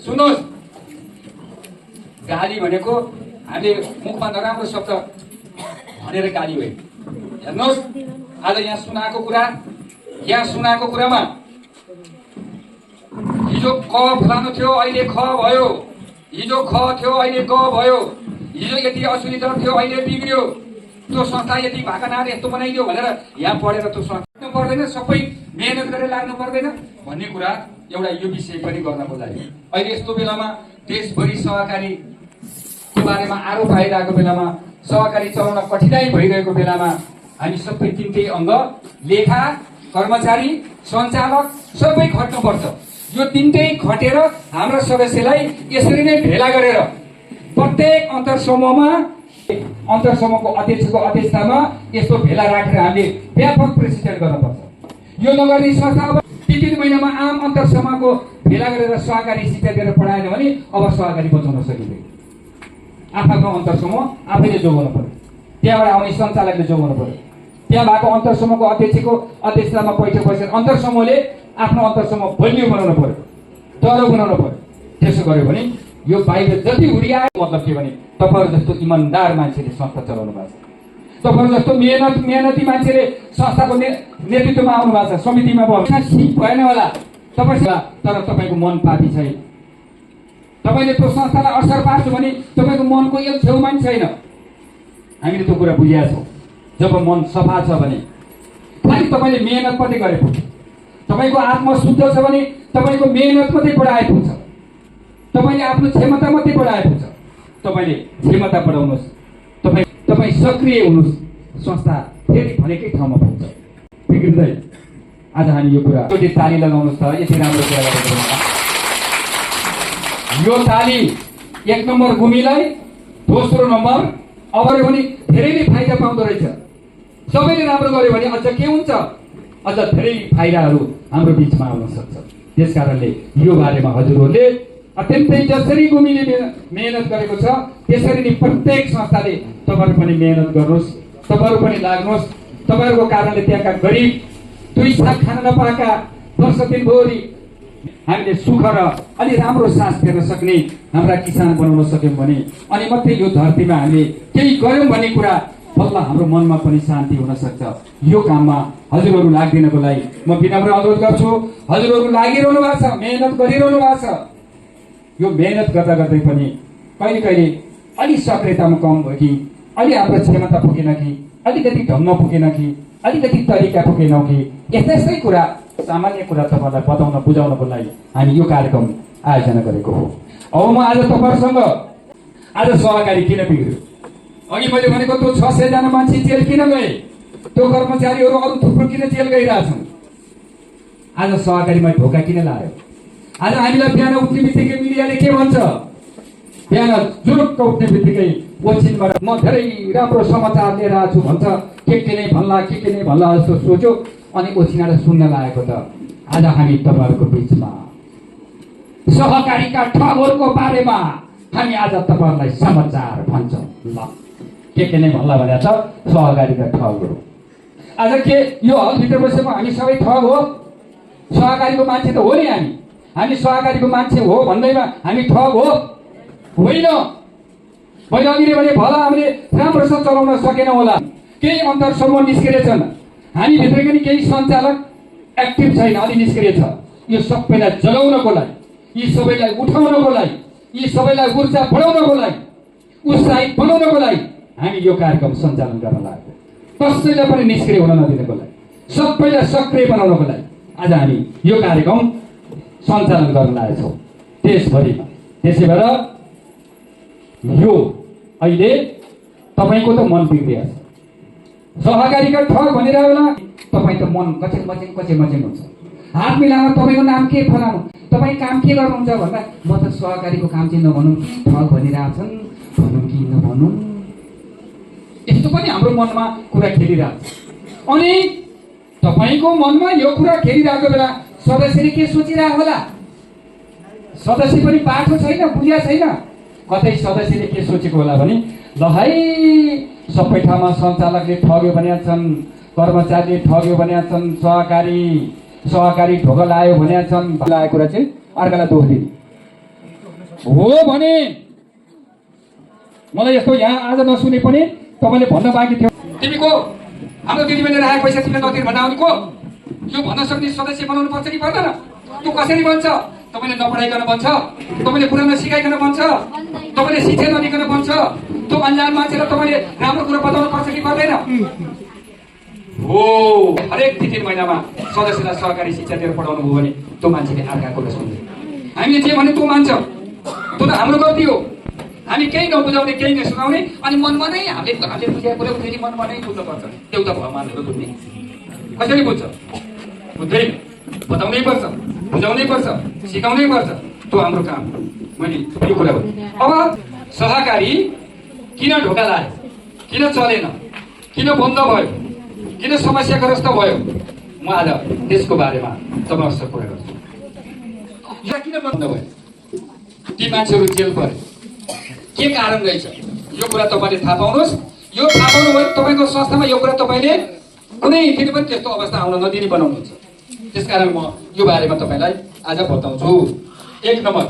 [SPEAKER 3] सुन्नुहोस् गाली भनेको हामीले मुखमा नराम्रो शब्द भनेर गाली होइन हेर्नुहोस् आज यहाँ सुनाएको कुरामा हिजो क फलानु थियो अहिले ख भयो हिजो ख थियो अहिले ग भयो हिजो यति असुविधा थियो अहिले बिग्रियो त्यो संस्था यति भाका नार यस्तो बनाइदियो भनेर यहाँ पढेर त्यो संस्था पर्दैन सबै मेहनत गरेर लाग्नु पर्दैन भन्ने कुरा एउटा यो विषय पनि गर्नको लागि अहिले यस्तो बेलामा देशभरि सहकारीको बारेमा आरोप आइरहेको बेलामा सहकारी चलाउन कठिनाइ भइरहेको बेलामा हामी सबै 3टै अङ्ग लेखा कर्मचारी सञ्चालक सबै खट्नुपर्छ यो 3टै खटेर हाम्रा सदस्यलाई यसरी नै भेला गरेर प्रत्येक अन्तरसमूहको अध्यक्षको अध्यक्षतामा यस्तो भेला राखेर हामीले व्यापक प्रशिक्षण गर्नुपर्छ यो नगर्ने संस्था अब 3 महिनामा आम अन्तरसमूहको भेला गरेर सहकारी शिक्षा दिएर पढाएन भने अब सहकारी बचाउन सकिँदैन आफ्नो अन्तरसमूह आफैले जोगाउनु पर्यो त्यहाँबाट आउने सञ्चालकले जोगाउनु पर्यो त्यहाँ भएको अन्तरसमूहको अध्यक्षको अध्यक्षतामा बैठक बसेर अन्तरसमूहले आफ्नो अन्तरसमूह बलियो बनाउनु पर्यो डरो बनाउनु पर्यो त्यसो गर्यो भने यो बाहिर जति उडिआए मतलब के भने तपाईहरु जस्तो इमानदार मान्छेले संस्था चलाउनु भएको छ तपाईहरु जस्तो मेहनती मान्छेले संस्थाको नेतृत्वमा आउनु भएको छ समितिमा सिप भएन होला तर तपाईको मन पापी छैन तपाईले त्यो संस्थालाई असर पार्छ भने तपाईको मनको एक छेउमा पनि छैन हामीले त्यो कुरा बुझेका छौँ जब मन सफा छ भने खालि तपाईले मेहनत मात्रै गरे पुग्छ तपाईको आत्मा शुद्ध छ भने तपाईको मेहनत मात्रै बढाए पुग्छ तपाईले आफ्नो क्षमता मात्रै बढाए पुग्छ तपाईले क्षमता बढाउनुहोस् तपाई सक्रिय हुनुहोस् संस्था फेरि भनेकै ठाउँमा पुग्छ बिग्रिँदैन आज हामी यो कुरा एउटा ताली लगाउनुहोस् त यति राम्रो कुरा गरेको यो ताली 1 नम्बर भूमिलाई, दोस्रो नम्बर अब भने धेरैले फाइदा पाउँदो रहेछ। सबैले राम्रो गर्यो भने अझ के हुन्छ, अझ धेरै फाइदाहरू हाम्रो बिचमा आउन सक्छ। त्यस कारणले यो बारेमा हजुरहरूले अत्यन्तै जसरी भूमिले मेहनत गरेको छ त्यसरी नै प्रत्येक संस्थाले तपाईँहरू पनि मेहनत गर्नुहोस्, तपाईँहरू पनि लाग्नुहोस्। तपाईँहरूको कारणले त्यहाँका गरिब 2 साग खान नपाएका वर्ष दिनभरि हामीले सुख र अलि राम्रो सास फेर्न सक्ने हाम्रा किसान बनाउन सक्यौँ भने अनि मात्रै यो धरतीमा हामीले केही गर्यौँ भन्ने कुरा बल्ल हाम्रो मनमा पनि शान्ति हुन सक्छ। यो काममा हजुरहरू लाग्दिनको लागि म विनम्र अनुरोध गर्छु। हजुरहरू लागिरहनु भएको छ, मेहनत गरिरहनु भएको छ। यो मेहनत गर्दा गर्दै पनि कहिले कहिले अलि सक्रियतामा कम भयो कि, अलि हाम्रो क्षमता पुगेन कि, अलिकति ढङ्ग पुगेन कि, अलिकति तरिका पुगेनौँ कि, यस्ता यस्तै कुरा सामान्य कुरा तपाईँलाई बताउन बुझाउनको लागि हामी यो कार्यक्रम आयोजना गरेको हो। अब म आज तपाईँहरूसँग आज सहकारी किन बिग्रियो, अघि मैले भनेको त्यो 600 जना मान्छे जेल किन गए, त्यो कर्मचारीहरू अरू थुप्रो किन जेल गइरहेछन्, आज सहकारीमा धोका किन लाग्यो। आज हामीलाई बिहान उठ्ने बित्तिकै मिडियाले के भन्छ, बिहान जुरुक्क उठ्ने बित्तिकै ओछिनबाट म धेरै राम्रो समाचार लिएर आएको छु भन्छ, के नै भन्ला के नै भन्ला जस्तो सोच्यो अनि ओछिनाले सुन्न लागेको त आज हामी तपाईँहरूको बिचमा सहकारीका ठगहरूको बारेमा हामी आज तपाईँहरूलाई समाचार भन्छौँ। ल के नै भन्ला भने त सहकारीका ठगहरू आज के यो हलभित्र बसेको हामी सबै ठग हो? सहकारीको मान्छे त हो नि हामी सहकारीको मान्छे हो भन्दैमा हामी ठग हो? होइन। मैले अघि भने भला हामीले राम्रोसँग चलाउन सकेनौँ होला, केही अन्तर समूह निस्किएर छन्, हामी भित्र पनि केही सञ्चालक एक्टिभ छैन, अलि निस्किएर छ। यो सबैलाई जगाउनको लागि, यी सबैलाई उठाउनको लागि, यी सबैलाई ऊर्जा बढाउनको लागि, उत्साहित बनाउनको लागि हामी यो कार्यक्रम सञ्चालन गर्न लागेको। कसैलाई पनि निष्क्रिय हुन नदिनको लागि, सबैलाई सक्रिय बनाउनको लागि आज हामी यो कार्यक्रम सञ्चालन गर्न लागेका छौँ देशभरिमा। त्यसै भएर यो अहिले तपाईँको त मन बिग्रिया छ, सहकारीका ठग भनेर होला तपाईँ त मन कचेङ मचेङ हुन्छ। हात मिलाएर तपाईँको नाम के फलानु, तपाईँ काम के गर्नुहुन्छ भन्दा म त सहकारीको काम चाहिँ नभनौँ कि ठग भनिरहेछन् भनौँ कि नभनौँ, यस्तो पनि हाम्रो मनमा कुरा खेलिरहेको छ। अनि तपाईँको मनमा यो कुरा खेलिरहेको बेला सदस्यले के सोचिरहेको होला, सदस्य पनि बाठो छैन, बुझिया छैन। कतै सदस्यले के सोचेको होला भने ल है सबै ठाउँमा सञ्चालकले ठग्यो भने छन्, कर्मचारीले ठग्यो भने छन्, सहकारी ढोका लायो भने छन्, लागेको कुरा चाहिँ अर्कालाई दोष दिने हो भने मलाई यस्तो यहाँ आज नसुने पनि तपाईँले भन्न बाँकी थियो। तिमीको हाम्रो दिदीबहिनीले राखेको पैसा तिमीले नतिर भन्दा को यो भन्न सक्ने सदस्य बनाउनु पर्छ कि पर्दैन? त्यो कसरी बन्छ? तपाईँले नपढाइकन बन्छ, तपाईँले कुरा नसिकाइकन बन्छ, तपाईँले शिक्षा नदिकन बन्छ, त्यो अन्जान मान्छेलाई तपाईँले राम्रो कुरा बताउनु पर्छ कि पर्दैन? हो, हरेक 3 महिनामा सदस्यलाई सहकारी शिक्षा दिएर पढाउनु भयो भने त्यो मान्छेले अर्का कुरा सुन्छ। हामीले जे भने त्यो मान्छ, त्यो त हाम्रो गल्ती हो। हामी केही नबुझाउने, केही नसुनाउने अनि मनमा नै हामीले बुझाएको कुरा फेरि मनमा नै बुझ्नुपर्छ। एउटा भगवान्हरू बुझ्ने कसरी बुझ्छ? बुझ्दैन, बताउनै पर्छ, बुझाउनै पर्छ, सिकाउनै पर्छ, त्यो हाम्रो काम। मैले यो कुरा हो। अब सहकारी किन ढोका लाग्यो, किन चलेन, किन बन्द भयो, किन समस्याग्रस्त भयो, म आज त्यसको बारेमा तपाईँहरूसँग कुरा गर्छु। यो किन बन्द भयो, ती मान्छेहरू जेल परे, के कारण रहेछ यो कुरा तपाईँले थाहा पाउनुहोस्। यो थाहा पाउनु भयो तपाईँको संस्थामा यो कुरा तपाईँले कुनै दिन पनि त्यस्तो अवस्था आउन नदिने बनाउनुहुन्छ। त्यसकारण म यो बारेमा तपाईँलाई आज बताउँछु। 1 नम्बर,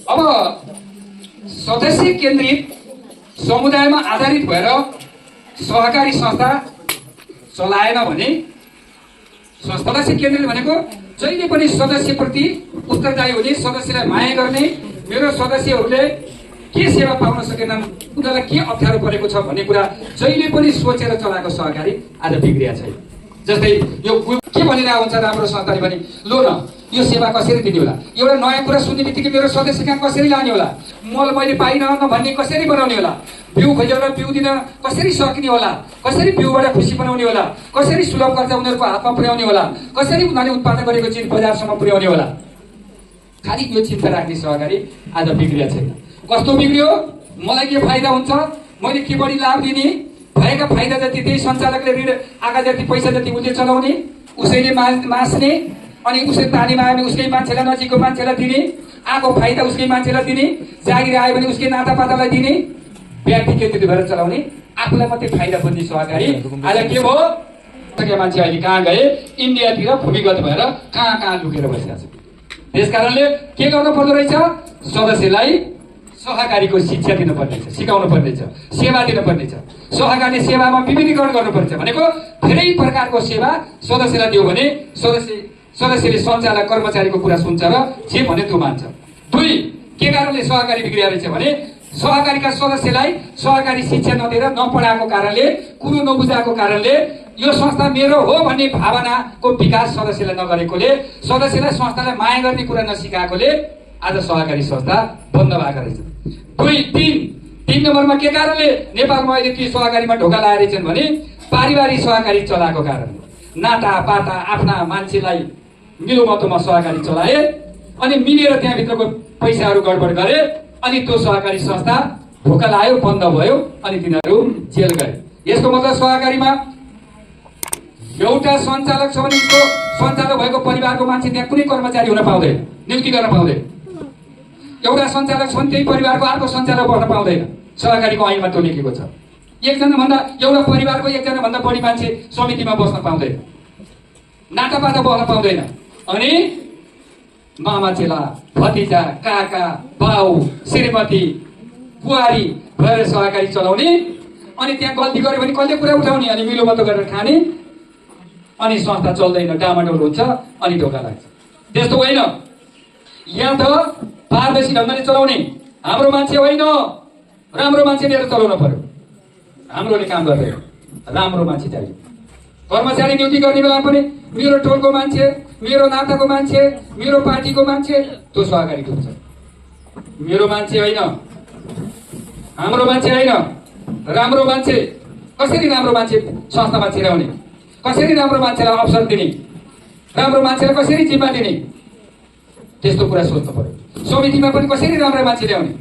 [SPEAKER 3] अब सदस्य केन्द्रित समुदायमा आधारित भएर सहकारी संस्था चलाएन भने, सदस्य केन्द्रित भनेको जहिले पनि सदस्यप्रति उत्तरदायी हुने, सदस्यलाई माया गर्ने, मेरो सदस्यहरूले के सेवा पाउन सकेनन्, उनीहरूलाई के अप्ठ्यारो परेको छ भन्ने कुरा जहिले पनि सोचेर चलाएको सहकारी आज बिग्रिया छैन। जस्तै यो के भनिरहेको हुन्छ राम्रो संस्थाले भने लो न यो सेवा कसरी दिने होला, एउटा नयाँ कुरा सुन्ने बित्तिकै मेरो सदस्य कहाँ कसरी लाने होला, मल मैले पाइनँ भन्ने कसरी बनाउने होला, बिउ खोजेर बिउ दिन कसरी सकिने होला, कसरी बिउबाट खुसी बनाउने होला, कसरी सुलभ कर्जा उनीहरूको हातमा पुर्याउने होला, कसरी उनीहरूले उत्पादन गरेको चिज बजारसम्म पुर्याउने होला। खालि यो चिन्ता राख्ने सहकारी आज बिग्रिया छैन। कस्तो बिग्रियो? मलाई के फाइदा हुन्छ, मैले के बढी लाभ दिने, भएका फाइदा जति त्यही सञ्चालकले ऋण आएका जति पैसा जति उसले चलाउने, उसैले मास्ने, अनि उसले तालीमा आयो भने उसकै मान्छेलाई नजिकको मान्छेलाई दिने, आएको फाइदा उसकै मान्छेलाई दिने, जागिर आयो भने उसकै नातापातालाई दिने, व्यक्ति केन्द्रित भएर चलाउने, आफूलाई मात्रै फाइदा बुझ्ने सहकारी आज के भयो? मान्छे अहिले कहाँ गए? इन्डियातिर भूमिगत भएर कहाँ लुकेर बसिरहेको छ। त्यस कारणले के गर्नु पर्दो रहेछ? सदस्यलाई सहकारीको शिक्षा दिनुपर्नेछ, सिकाउनु पर्नेछ, सेवा दिनुपर्नेछ। सहकारी सेवामा विविधीकरण गर्नुपर्छ भनेको धेरै प्रकारको सेवा सदस्यलाई दियो भने सदस्यले सञ्चालक कर्मचारीको कुरा सुन्छ र जे भने त्यो मान्छ। 2, के कारणले सहकारी बिग्रिया रहेछ भने सहकारीका सदस्यलाई सहकारी शिक्षा नदिएर नपढाएको कारणले, कुरो नबुझाएको कारणले, यो संस्था मेरो हो भन्ने भावनाको विकास सदस्यलाई नगरेकोले, सदस्यलाई संस्थालाई माया गर्ने कुरा नसिकाएकोले आज सहकारी संस्था बन्द भएको रहेछ। 3 नम्बरमा के कारणले नेपालमा अहिले ती सहकारीमा ढोका लगाएर रहेछन् भने पारिवारिक सहकारी चलाएको कारण, नाता पाता आफ्ना मान्छेलाई मिलोमतोमा सहकारी चलाए, अनि मिलेर त्यहाँभित्रको पैसाहरू गडबड गरे, अनि त्यो सहकारी संस्था ढोका लाग्यो, बन्द भयो, अनि तिनीहरू जेल गए। यसको मतलब सहकारीमा एउटा सञ्चालक छ भने उसको सञ्चालक भएको परिवारको मान्छे त्यहाँ कुनै कर्मचारी हुन पाउँदैन, नियुक्ति गर्न पाउँदैन। एउटा सञ्चालक छ भने त्यही परिवारको अर्को सञ्चालक बन्न पाउँदैन। सहकारीको ऐनमा त्यो लेखेको छ। एउटा परिवारको एकजना भन्दा बढी मान्छे समितिमा बस्न पाउँदैन, नातापाता बस्न पाउँदैन। अनि मामा चेला, भतिजा, काका, बाउ, श्रीमती, बुहारी भएर सहकारी चलाउने, अनि त्यहाँ गल्ती गर्यो भने कसले कुरा उठाउने, अनि मिलोमतो गरेर खाने, अनि संस्था चल्दैन, डामाडोल हुन्छ, अनि ढोका लाग्छ। त्यस्तो होइन। यहाँ त पारदर्शी ढङ्गले चलाउने हाम्रो मान्छे होइन, राम्रो मान्छे लिएर चलाउनु पर्यो। हाम्रोले काम गर्दैन, राम्रो मान्छे चाहियो। कर्मचारी नियुक्ति गर्ने बेला पनि मेरो टोलको मान्छे, मेरो नाताको मान्छे, मेरो पार्टीको मान्छे, त्यो सहकारी हुन्छ। मेरो मान्छे होइन, हाम्रो मान्छे होइन, राम्रो मान्छे। कसरी राम्रो मान्छे संस्थामा छिराउने, कसरी राम्रो मान्छेलाई अवसर दिने, राम्रो मान्छेलाई कसरी जिम्मा दिने, त्यस्तो कुरा सोच्नु पर्यो। समितिमा पनि कसरी राम्रो मान्छे ल्याउने,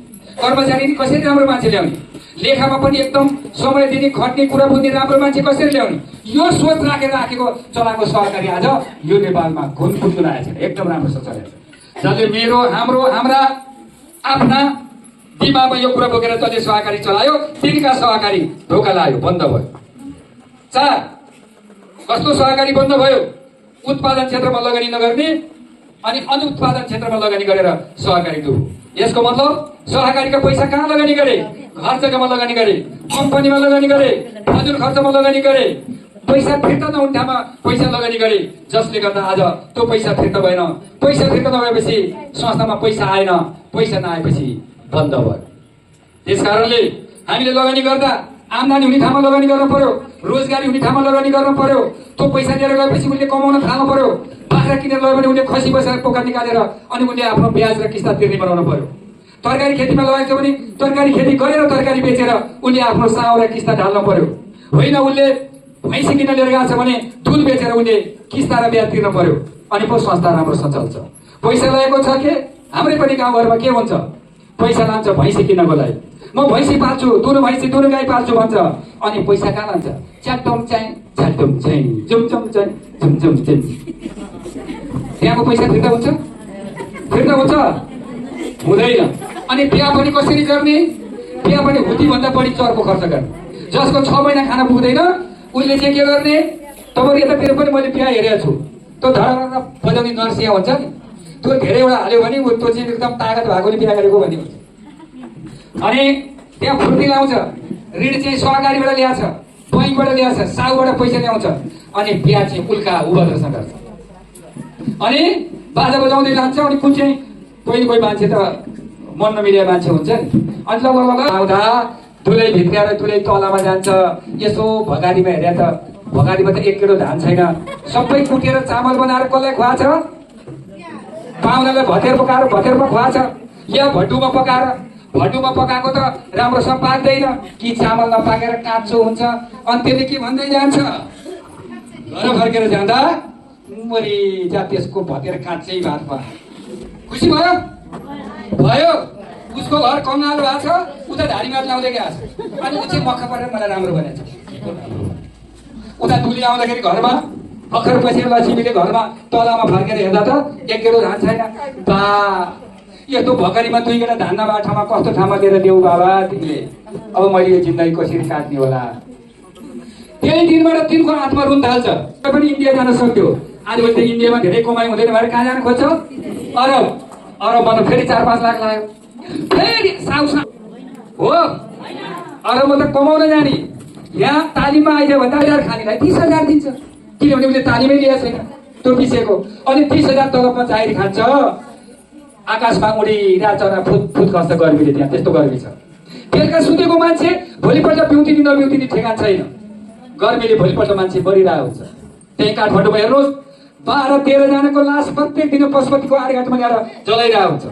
[SPEAKER 3] कर्मचारी कसरी राम्रो मान्छे ल्याउने, लेखामा पनि एकदम समय दिने, खट्ने, कुरा बुझ्ने राम्रो मान्छे कसरी ल्याउने, यो सोच राखेर चलाएको सहकारी आज यो नेपालमा घुनफुट आएछ, एकदम राम्रोसँग चलेको छ। जसले मेरो, हाम्रो, हाम्रा आफ्ना दिमागमा यो कुरा बोकेर जसले सहकारी चलायो तिनका सहकारी ढोका लाग्यो, बन्द भयो। 4, कस्तो सहकारी बन्द भयो? उत्पादन क्षेत्रमा लगानी नगर्ने अनि अनुत्पादन क्षेत्रमा लगानी गरेर सहकारी डुब्यो। यसको मतलब सहकारीका पैसा कहाँ लगानी गरे? घर जग्गामा लगानी गरे, कम्पनीमा लगानी गरे, फजुल खर्चमा लगानी गरे, पैसा फिर्ता नहुने ठाउँमा पैसा लगानी गरे, जसले गर्दा आज त्यो पैसा फिर्ता भएन। पैसा फिर्ता नभएपछि संस्थामा पैसा आएन, पैसा नआएपछि बन्द भयो। त्यस कारणले हामीले लगानी गर्दा आम्दानी हुने ठाउँमा लगानी गर्नु पर्यो, रोजगारी हुने ठाउँमा लगानी गर्नु पर्यो। त्यो पैसा लिएर गएपछि उसले कमाउन थाल्नु पर्यो। बाख्रा किनेर गयो भने उसले खसी बसेर पोखर निकालेर अनि उसले आफ्नो ब्याज र किस्ता तिर्ने बनाउनु पर्यो। तरकारी खेतीमा लगाएको छ भने तरकारी खेती गरेर तरकारी बेचेर उसले आफ्नो साउ र किस्ता ढाल्नु पर्यो। होइन उसले भैँसी किन लिएर गएको छ भने दुध बेचेर उसले किस्ता र ब्याज तिर्नु पर्यो, अनि पो संस्था राम्रोसँग चल्छ। पैसा लगेको छ के? हाम्रै पनि गाउँघरमा के हुन्छ, पैसा लान्छ भैँसी किन्नको लागि। म भैँसी पाल्छु, दुनु भैँसी दुनु गाई पाल्छु भन्छ, अनि पैसा कहाँ लान्छ? च्याटम चाहिँ छ्याटम चाहिँ जुमचम चाहिँ झुमझुम चाहिँ। त्यहाँको पैसा फिर्ता हुन्छ? फिर्ता हुन्छ? हुँदैन। अनि बिहा पनि कसरी गर्ने? बिहा पनि हुतीभन्दा बढी चर्को खर्च गर्ने। जसको 6 महिना खाना पुग्दैन उसले चाहिँ के गर्ने? तपाईँ यतातिर पनि मैले बिहा हेरेको छु, त्यो धडा बजाउने नर्सिया हुन्छ नि, त्यो धेरैवटा हाल्यो भने त्यो चाहिँ एकदम तागत भएकोले बिहा गरेको भन्ने हुन्छ। अनि त्यहाँ फुर्ती लाउँछ, ऋण चाहिँ सहकारीबाट ल्याउँछ, बैङ्कबाट ल्याउँछ, साउबाट पैसा ल्याउँछ, अनि बिहा चाहिँ उल्का उभद्रसँग गर्छ। अनि बाजा बजाउँदै लान्छ। अनि कुन चाहिँ कोही मान्छे त मन नमिलेको मान्छे हुन्छ नि, अनि ल आउँदा दुलै भित्र्याएर दुलै तलामा जान्छ। यसो भगाडीमा हेरे त भगाडीमा त 1 किलो धान छैन, सबै कुटेर चामल बनाएर कसलाई खुवाछ? पाहुनालाई भतेर पकाएर भतेरमा खुवाछ, या भड्डुमा पकाएर। भड्डुमा पकाएको त राम्रोसँग पाक्दैन कि चामल नपाकेर काँचो हुन्छ। अनि त्यसले के भन्दै जान्छ? घर फर्केर जाँदा मरि जा त्यसको भतेर काँचै भात भयो। खुसी भयो भयो उसको घर कङ्गालो भएको छ उता धारीमात लाउँदै गएको छ अनि ऊ चाहिँ मक्ख परेर मलाई राम्रो भनेको छ उता दुली आउँदाखेरि घरमा भर्खर पछि लक्ष्मीले घरमा तलामा फर्केर हेर्दा त एक गेडो धान छैन बा यस्तो भकरीमा 2 गेडा धान नभएको ठाउँमा कस्तो ठाउँमा लिएर देऊ बाबा तिमीले अब मैले यो जिन्दगी कसरी काट्ने होला त्यही दिनबाट तिनको आत्मा रुन थाल्छ पनि इन्डिया जान सक्थ्यो आजभोलि त इन्डियामा धेरै कमाइ हुँदैन भएर कहाँ जान खोज्छ अरबमा त फेरि 4-5 लाख लाग्यो फेरि साउसा हो अरबमा त कमाउन जाने यहाँ तालिममा आइदियो भने 10,000 खानेलाई 30,000 दिन्छ किनभने उसले तालिमै लिएको छैन त्यो विषयको अनि 30,000 तलबमा जाहिर खान्छ आकाशमा उडिरहेको चरा फुत खस्छ गर्मीले त्यहाँ त्यस्तो गर्मी छ बेलुका सुतेको मान्छे भोलिपल्ट पिउतिनी नपिउतिनी ठेगान छैन गर्मीले भोलिपल्ट मान्छे मरिरहेको हुन्छ त्यही काठमाडौँमा हेर्नुहोस् 12-13 जनाको लास प्रत्येक दिन पशुपतिको आडघाटमा ल्याएर जलाइरहेको हुन्छ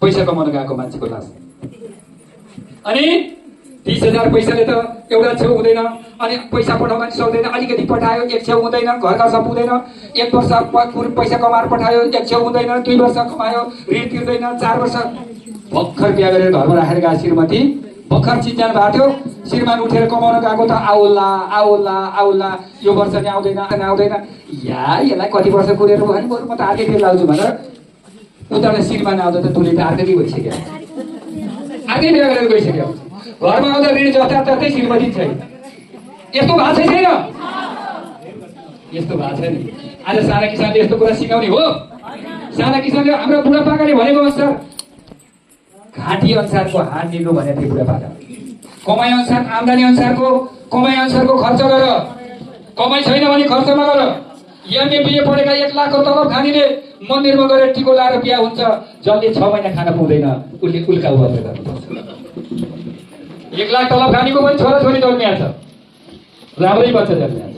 [SPEAKER 3] पैसा कमाउन गएको मान्छेको लास अनि 30,000 पैसाले त एउटा छेउ हुँदैन अनि पैसा पठाउन पनि सक्दैन अलिकति पठायो एक छेउ हुँदैन घर खर्च पुग्दैन 1 वर्ष पैसा कमाएर पठायो एक छेउ हुँदैन 2 वर्ष कमायो ऋण तिर्दैन 4 वर्ष भर्खर बिहा गरेर घरमा राखेर गएको श्रीमती भर्खर चिन्जान भएको थियो श्रीमान उठेर कमाउन गएको त आउला आउला आउला यो वर्ष नि आउँदैन यसलाई कति वर्ष कुरेर भयो भने बरु म त अर्कै लाउँछु भनेर उताबाट श्रीमान आउँदा त तुले त अर्कै भइसक्यो अर्कै बिहा गरेर गइसक्यो घरमा आउँदा ऋण जताततै श्रीमती छैन यस्तो भएको छैन यस्तो भएको छैन आज साना किसानले यस्तो कुरा सिकाउने हो साना किसानले हाम्रो बुढापाकाले भनेको अनुसार घाँटी अनुसारको हात दिनु भनेको थियो बुढापाका कमाइ अनुसार आम्दानी अनुसारको कमाइ अनुसारको खर्च गर कमाइ छैन भने खर्च नगर एमए बिए पढेका 1 लाखको तलब खानेले मन्दिरमा गएर टिको लाएर बिहा हुन्छ जसले 6 महिना खान पाउँदैन उसले उल्का उभ्याएर गर्नुपर्छ 1 लाख तलब खानेको पनि छोराछोरी जन्मिया छ राम्रै बच्चा जन्मिया छ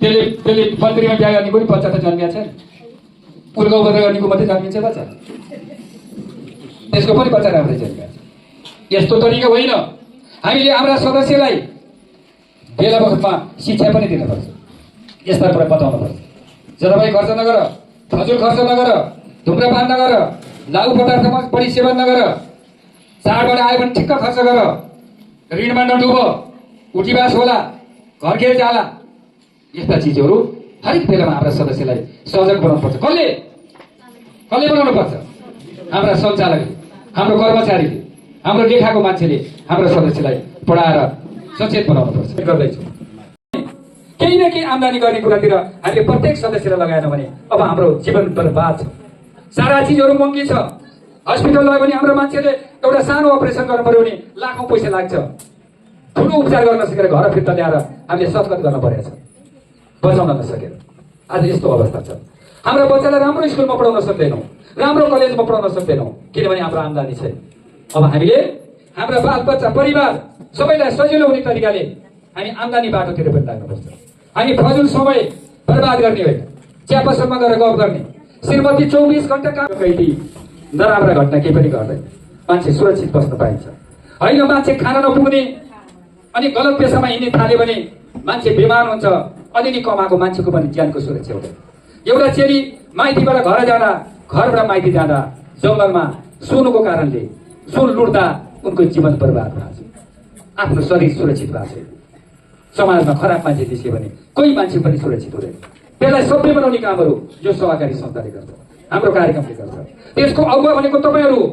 [SPEAKER 3] त्यसले मन्दिरमा बिहा गर्ने पनि बच्चा त जन्मिया छैन उल्का उभ्याएर गर्नेको मात्रै जन्मिन्छ बच्चा त्यसको पनि बच्चा राम्रै जन्मिया छ यस्तो तरिका होइन हामीले हाम्रा सदस्यलाई बेला बखतमा शिक्षा पनि दिनुपर्छ यस्ता कुरा बताउनुपर्छ जलवायु खर्च नगर फजुल खर्च नगर धुम्रपान नगर लागु पदार्थमा बढी सेवन नगर चाडबाट आयो भने ठिक्क खर्च गर ऋणमा नडुब उठीबास होला घर घेर जाला यस्ता चिजहरू हरेक बेलामा हाम्रा सदस्यलाई सजग बनाउनुपर्छ कसले बनाउनुपर्छ हाम्रा सञ्चालकले हाम्रो कर्मचारीले हाम्रो लेखाको मान्छेले हाम्रो सदस्यलाई पढाएर सचेत बनाउनुपर्छ गर्दैछु केही न केही आम्दानी गर्ने कुरातिर हामीले प्रत्येक सदस्यलाई लगाएन भने अब हाम्रो जीवन बर्बाद छ सारा चिजहरू महँगी छ हस्पिटल लग्यो भने हाम्रो मान्छेले एउटा सानो अपरेसन गर्नु पर्यो भने लाखौँ पैसा लाग्छ ठुलो उपचार गर्न सकेर घर फिर्ता ल्याएर हामीले सत्कत गर्न परेको छ बचाउन नसकेर आज यस्तो अवस्था छ हाम्रो बच्चालाई राम्रो स्कुलमा पढाउन सक्दैनौँ राम्रो कलेजमा पढाउन सक्दैनौँ किनभने हाम्रो आम्दानी छैन अब हामीले हाम्रा बाल बच्चा परिवार सबैलाई सजिलो हुने तरिकाले हामी आम्दानी बाटोतिर पनि लाग्नुपर्छ हामी फजुल समय बर्बाद गर्ने होइन चिया पसलमा गएर गफ गर्ने श्रीमती 24 घण्टा काम कैदी नराम्रा घटना केही पनि गर्दैन मान्छे सुरक्षित बस्न पाइन्छ होइन मान्छे खान नपुग्ने अनि गलत पेसामा हिँड्ने थाल्यो भने मान्छे बिमार हुन्छ अलिअलि कमाएको मान्छेको पनि ज्यानको सुरक्षा हुँदैन एउटा चेली माइतीबाट घरबाट माइती जाँदा जङ्गलमा सुनको कारणले सुन लुट्दा उनको जीवन बर्बाद भएको छ आफ्नो शरीर सुरक्षित भएको छैन समाजमा खराब मान्छे दिसियो भने कोही मान्छे पनि सुरक्षित हुँदैन त्यसलाई सभ्य बनाउने कामहरू जो सहकारी संस्थाले गर्छ हाम्रो कार्यक्रमले गर्छ त्यसको अगुवा भनेको तपाईँहरू हो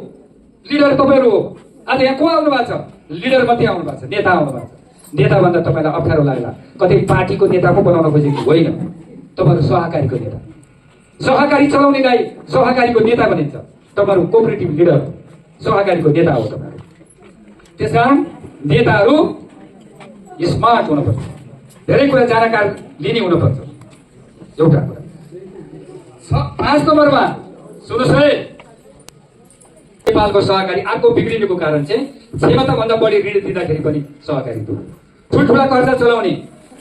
[SPEAKER 3] लिडर तपाईँहरू हो आज यहाँ को आउनु भएको छ लिडर मात्रै आउनु भएको छ नेता आउनु भएको छ नेता भन्दा तपाईँलाई अप्ठ्यारो लाग्ला कतै पार्टीको नेता पो बनाउन खोजेको होइन तपाईँहरू सहकारीको नेता सहकारी चलाउनेलाई सहकारीको नेता भनिन्छ तपाईँहरू कोअपरेटिभ लिडर सहकारीको नेता हो तपाईँहरू त्यसकारण नेताहरू स्मार्ट हुनुपर्छ धेरै कुरा जानकार लिने हुनुपर्छ एउटा कुरा 5 नम्बरमा सुन्नुहोस् है नेपालको सहकारी अर्को बिग्रिनुको कारण चाहिँ क्षमताभन्दा बढी ऋण दिँदाखेरि पनि सहकारी डुब्यो ठुल्ठुला कर्जा चलाउने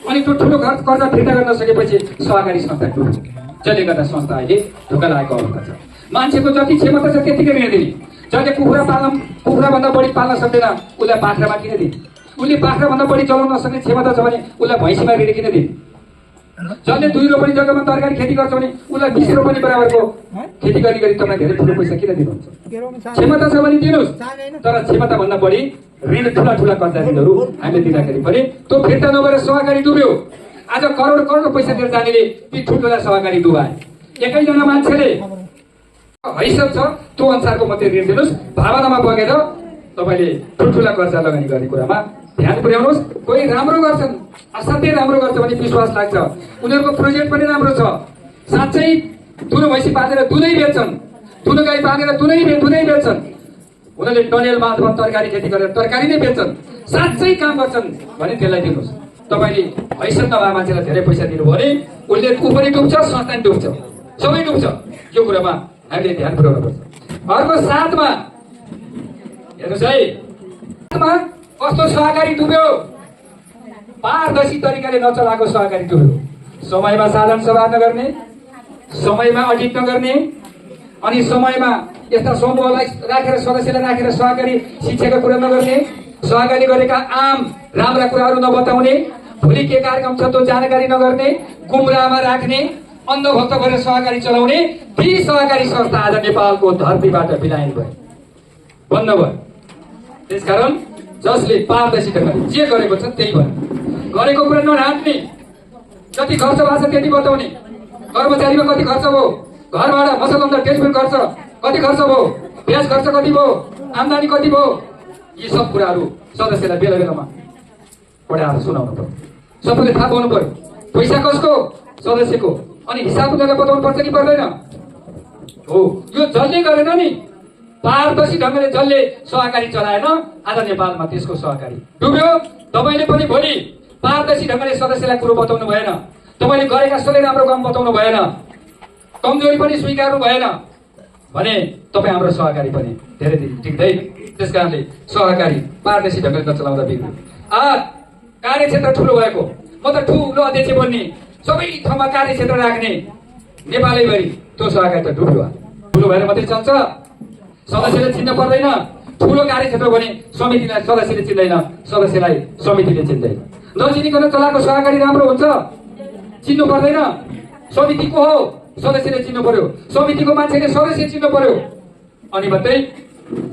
[SPEAKER 3] अनि त्यो ठुलो कर्जा फिर्ता गर्न नसकेपछि सहकारी संस्था डुब्छ जसले गर्दा संस्था अहिले ढोका लागेको अवस्था छ मान्छेको जति क्षमता छ त्यतिकै ऋण दिने जसले कुखुराभन्दा बढी पाल्न सक्दैन उसलाई बाख्रामा किन दिने उसले बाख्राभन्दा बढी चलाउन नसक्ने क्षमता छ भने उसलाई भैँसीमा ऋण किन दिने जसले 2 रोपनी जग्गामा तरकारी खेती गर्छ भने उसलाई 20 रोपनी बराबरको खेती गरी तपाईँ धेरै ठुलो पैसा किन दिनुहुन्छ? क्षमता छ भने दिनुहोस्, तर क्षमताभन्दा बढी ऋण ठुला कर्जा ऋणहरू हामीले दिँदाखेरि पनि त्यो फिर्ता नभएर सहकारी डुब्यो। आज करोड करोड पैसा दिएर जानेले ती ठुल्ठुला सहकारी डुबाए। एकैजना मान्छेले हैसियत छ त्यो अनुसारको मात्रै ऋण दिनुहोस्, भावनामा बगेर तपाईँले ठुल्ठुला कर्जा लगानी गर्ने कुरामा ध्यान पुर्याउनुहोस्। कोही राम्रो गर्छन्, असाध्यै राम्रो गर्छ भने विश्वास लाग्छ, उनीहरूको प्रोजेक्ट पनि राम्रो छ, साँच्चै दुनो भैँसी पालेर दुधै बेच्छन्, दुनो गाई पालेर दुधै बेच्छन्, उनीहरूले टनेल मार्फत तरकारी खेती गरेर तरकारी नै बेच्छन्, साँच्चै काम गर्छन् भने त्यसलाई दिनुहोस्। तपाईँले हैसियत नभए मान्छेलाई धेरै पैसा दिनुभयो भने उसले ऊ पनि डुब्छ, संस्था पनि डुब्छ, सबै डुब्छ। यो कुरामा हामीले ध्यान पुर्याउनु पर्छ। अर्को साथमा हेर्नुहोस् है, कस्तो सहकारी डुब्यो, पारदर्शी तरिकाले नचलाएको सहकारी डुब्यो। समयमा साधारण सभा नगर्ने, समयमा अडिट नगर्ने, अनि समयमा यस्ता समूहलाई राखेर सदस्यलाई राखेर सहकारी शिक्षाको कुरा नगर्ने, सहकारी गरेका आम राम्रा कुराहरू नबताउने, भोलि के कार्यक्रम छ त्यो जानकारी नगर्ने, गुमराहमा राख्ने, अन्धभक्त गरेर सहकारी चलाउने, ती सहकारी संस्था आज नेपालको धरतीबाट बिलायन भए, बन्द भयो। त्यसकारण जसले पारदर्शी ढङ्गले जे गरेको छ त्यही भयो, गरेको कुरा नढाँट्ने, जति खर्च भएको छ त्यति बताउने, कर्मचारीमा कति खर्च भयो, घरबाट मसलन्दा टेलिफोन खर्च कति खर्च भयो, ब्याज खर्च कति भयो, आम्दानी कति भयो, यी सब कुराहरू सदस्यलाई बेला बेलामा पढाएर सुनाउनु पर्यो, सबैले थाहा पाउनु पर्यो। पैसा कसको? सदस्यको। अनि हिसाब उनीहरूलाई बताउनु पर्छ कि पर्दैन? हो, यो जसले गरेन नि, पारदर्शी ढङ्गले जसले सहकारी चलाएन, आज नेपालमा त्यसको सहकारी डुब्यो। तपाईँले पनि भोलि पारदर्शी ढङ्गले सदस्यलाई कुरो बताउनु भएन, तपाईँले गरेका सबै राम्रो काम बताउनु भएन, कमजोरी पनि स्वीकार्नु भएन भने तपाईँ हाम्रो सहकारी पनि धेरै दिन टिक्दैन। त्यस कारणले सहकारी पारदर्शी ढङ्गले नचलाउँदा बिग्रियो। कार्यक्षेत्र ठुलो भएको, म त ठुलो अध्यक्ष बन्ने, सबै ठाउँमा कार्यक्षेत्र राख्ने, नेपालैभरि त्यो सहकारी त डुब्यो। ठुलो भएर मात्रै चल्छ, सदस्यले चिन्न पर्दैन। ठुलो कार्यक्षेत्र भने समितिलाई सदस्यले चिन्दैन, सदस्यलाई समितिले चिन्दैन। नचिनिकन चलाएको सहकारी राम्रो हुन्छ, चिन्नु पर्दैन। समिति को हो सदस्यले चिन्नु पर्यो, समितिको मान्छेले सदस्य चिन्नु पर्यो, अनि मात्रै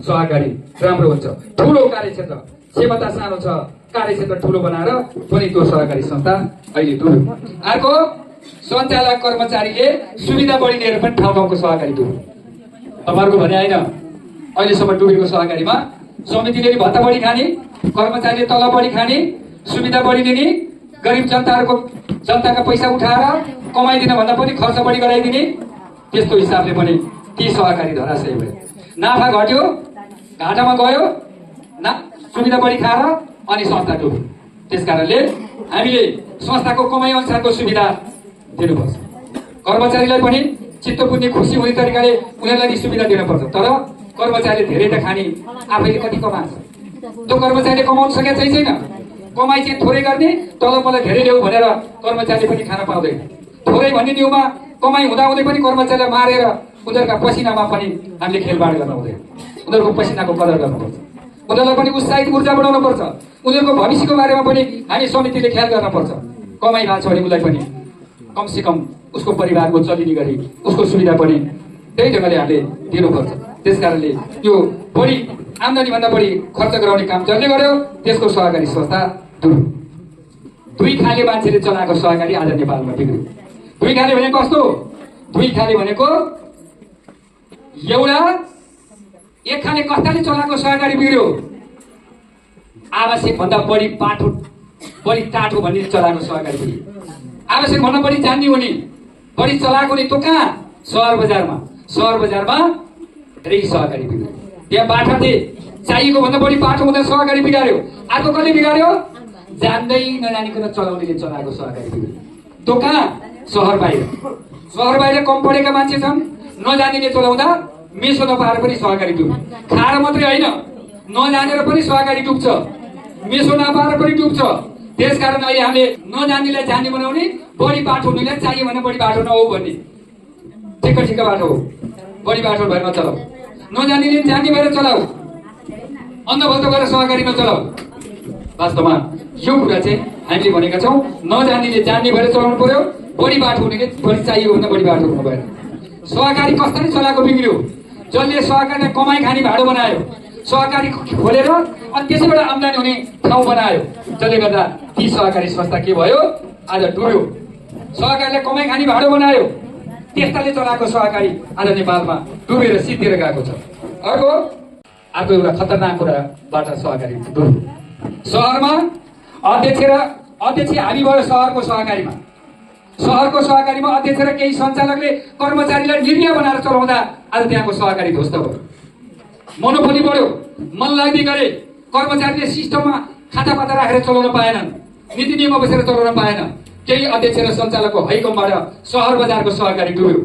[SPEAKER 3] सहकारी राम्रो हुन्छ। ठुलो कार्यक्षेत्र, क्षमता सानो छ, कार्यक्षेत्र ठुलो बनाएर पनि त्यो सहकारी संस्था अहिले डुब्यो। अर्को सञ्चालक कर्मचारीले सुविधा बढी लिएर पनि ठाउँ ठाउँको सहकारी डुब्यो। तपाईँहरूको भने होइन, अहिलेसम्म डुबेको सहकारीमा समितिले भत्ता बढी खाने, कर्मचारीले तलब बढी खाने, सुविधा बढी लिने, गरिब जनताका पैसा उठाएर कमाइदिन भन्दा पनि खर्च बढी गराइदिने, त्यस्तो हिसाबले पनि ती सहकारी धराशयी भयो। नाफा घट्यो, घाटामा गयो, सुविधा बढी खाएर अनि संस्था डुब्यो। त्यस कारणले हामीले संस्थाको कमाइ अनुसारको सुविधा दिनुपर्छ। कर्मचारीलाई पनि चित्त बुझ्ने, खुसी हुने तरिकाले उनीहरूलाई सुविधा दिनुपर्छ। तर कर्मचारीले धेरै त खाने, आफैले कति कमान्छ, त्यो कर्मचारीले कमाउन सकेको छैन। कमाइ चाहिँ थोरै गर्ने, तलब मलाई धेरै ल्याऊ भनेर कर्मचारीले पनि खान पाउँदैन। थोरै भन्ने न्युमा कमाइ हुँदाहुँदै पनि कर्मचारीलाई मारेर उनीहरूका पसिनामा पनि हामीले खेलबाड गर्न हुँदैन। उनीहरूको पसिनाको कदर गर्नुपर्छ, उनीहरूलाई पनि उत्साहित ऊर्जा बढाउनु पर्छ। उनीहरूको भविष्यको बारेमा पनि हामी समितिले ख्याल गर्न पर्छ। कमाइ भएको छ भने उसलाई पनि कमसे कम उसको परिवारको चलिने गरी उसको सुविधा पनि त्यही ढङ्गले हामीले दिनुपर्छ। त्यस कारणले यो बढी आम्दानीभन्दा बढी खर्च गराउने काम जसले गर्यो त्यसको सहकारी संस्था डुब्यो। दुई खाले मान्छेले चलाएको सहकारी आज नेपालमा बिग्रियो। दुई खाले भनेको कस्तो? दुई खाले भनेको एउटा एक खाले कस्ताले चलाएको सहकारी बिग्रियो। आवश्यक भन्दा बढी पाठो, बढी टाठो भन्ने चलाएको सहकारी बिग्रियो। आवश्यक भन्दा बढी जान्ने हुने, बढी चलाएको नि तो कहाँ? सहर बजारमा। सहर बजारमा धेरै सहकारी बिग्रियो। त्यहाँ बाठा थिए, चाहिएको भन्दा बढी पाठो हुँदा सहकारी बिगार्यो। अर्को कसले बिगार्यो? जान्दै नजानिकन चलाउनेले चलाएको सहकारी बिग्रियो। त्यो कहाँ? सहर बाहिर। सहर बाहिर कम पढेका मान्छे छन्, नजानिने चलाउँदा मेसो नपाएर पनि सहकारी डुब्छ। खाएर मात्रै होइन, नजानेर पनि सहकारी डुब्छ, मेसो नपाएर पनि डुब्छ। त्यसकारण अहिले हामीले नजान्नेलाई जान्ने बनाउने, बढी बाटो हुनेलाई चाहियो भने बढी बाटो नहो भन्ने ठिक्क बाटो हो। बढी बाटो भएर नचलाऊ, नजान्नेले जान्ने भएर चलाऊ, अन्धभक्त गरेर सहकारी नचलाऊ। वास्तवमा यो कुरा चाहिँ हामीले भनेका छौँ नजान्नेले जान्ने भएर चलाउनु पर्यो, बढी बाटो हुनेले बढी चाहियो भन्दा बढी बाटो हुनु भएन। सहकारी कसरी चलाएको बिग्रियो, जसले सहकारीलाई कमाइ खाने भाडो बनायो, सहकारी खोलेर अनि त्यसैबाट आम्दानी हुने ठाउँ बनायो, जसले गर्दा ती सहकारी संस्था के भयो, आज डुब्यो। सहकारीलाई कमाइ खाने भाडो बनायो, त्यस्ताले चलाएको सहकारी आज नेपालमा डुबेर सिद्धिएर गएको छ। अर्को एउटा खतरनाक कुराबाट सहकारी डुब्यो। सहरमा अध्यक्ष हामी भयो सहरको सहकारीमा अध्यक्ष र केही सञ्चालकले कर्मचारीलाई निर्णय बनाएर चलाउँदा आज त्यहाँको सहकारी ध्वस्त भयो, मोनोपोली बढ्यो, मनलाग्दी गरे, कर्मचारीले सिस्टममा खातापाता राखेर चलाउन पाएनन्, नीति नियममा बसेर चलाउन पाएन। केही अध्यक्ष र सञ्चालकको हैकमबाट सहर बजारको सहकारी डुब्यो।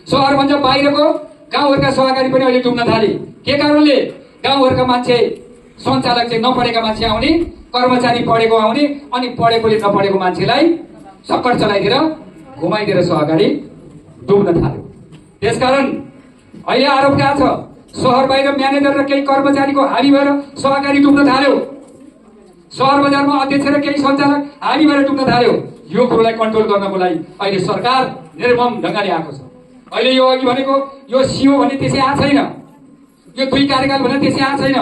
[SPEAKER 3] सहरभन्दा बाहिरको गाउँहरूका सहकारी पनि अहिले डुब्न थाले। के कारणले? गाउँहरूका मान्छे सञ्चालक चाहिँ नपढेका मान्छे आउने, कर्मचारी पढेको आउने, अनि पढेकोले नपढेको मान्छेलाई सक्कर चलाइदिएर घुमाइदिएर सहकारी डुब्न थाल्यो। त्यसकारण अहिले आरोप गएको छ सहर बाहिर म्यानेजर र केही कर्मचारीको हावी भएर सहकारी डुब्न थाल्यो, सहर बजारमा अध्यक्ष र केही सञ्चालक हावी भएर डुब्न थाल्यो। यो कुरोलाई कन्ट्रोल गर्नको लागि अहिले सरकार निर्मम ढङ्गले आएको छ। अहिले यो अघि भनेको यो सिओ भने त्यसै आएको छैन, यो 2 कार्यकाल भने त्यसै आएको छैन।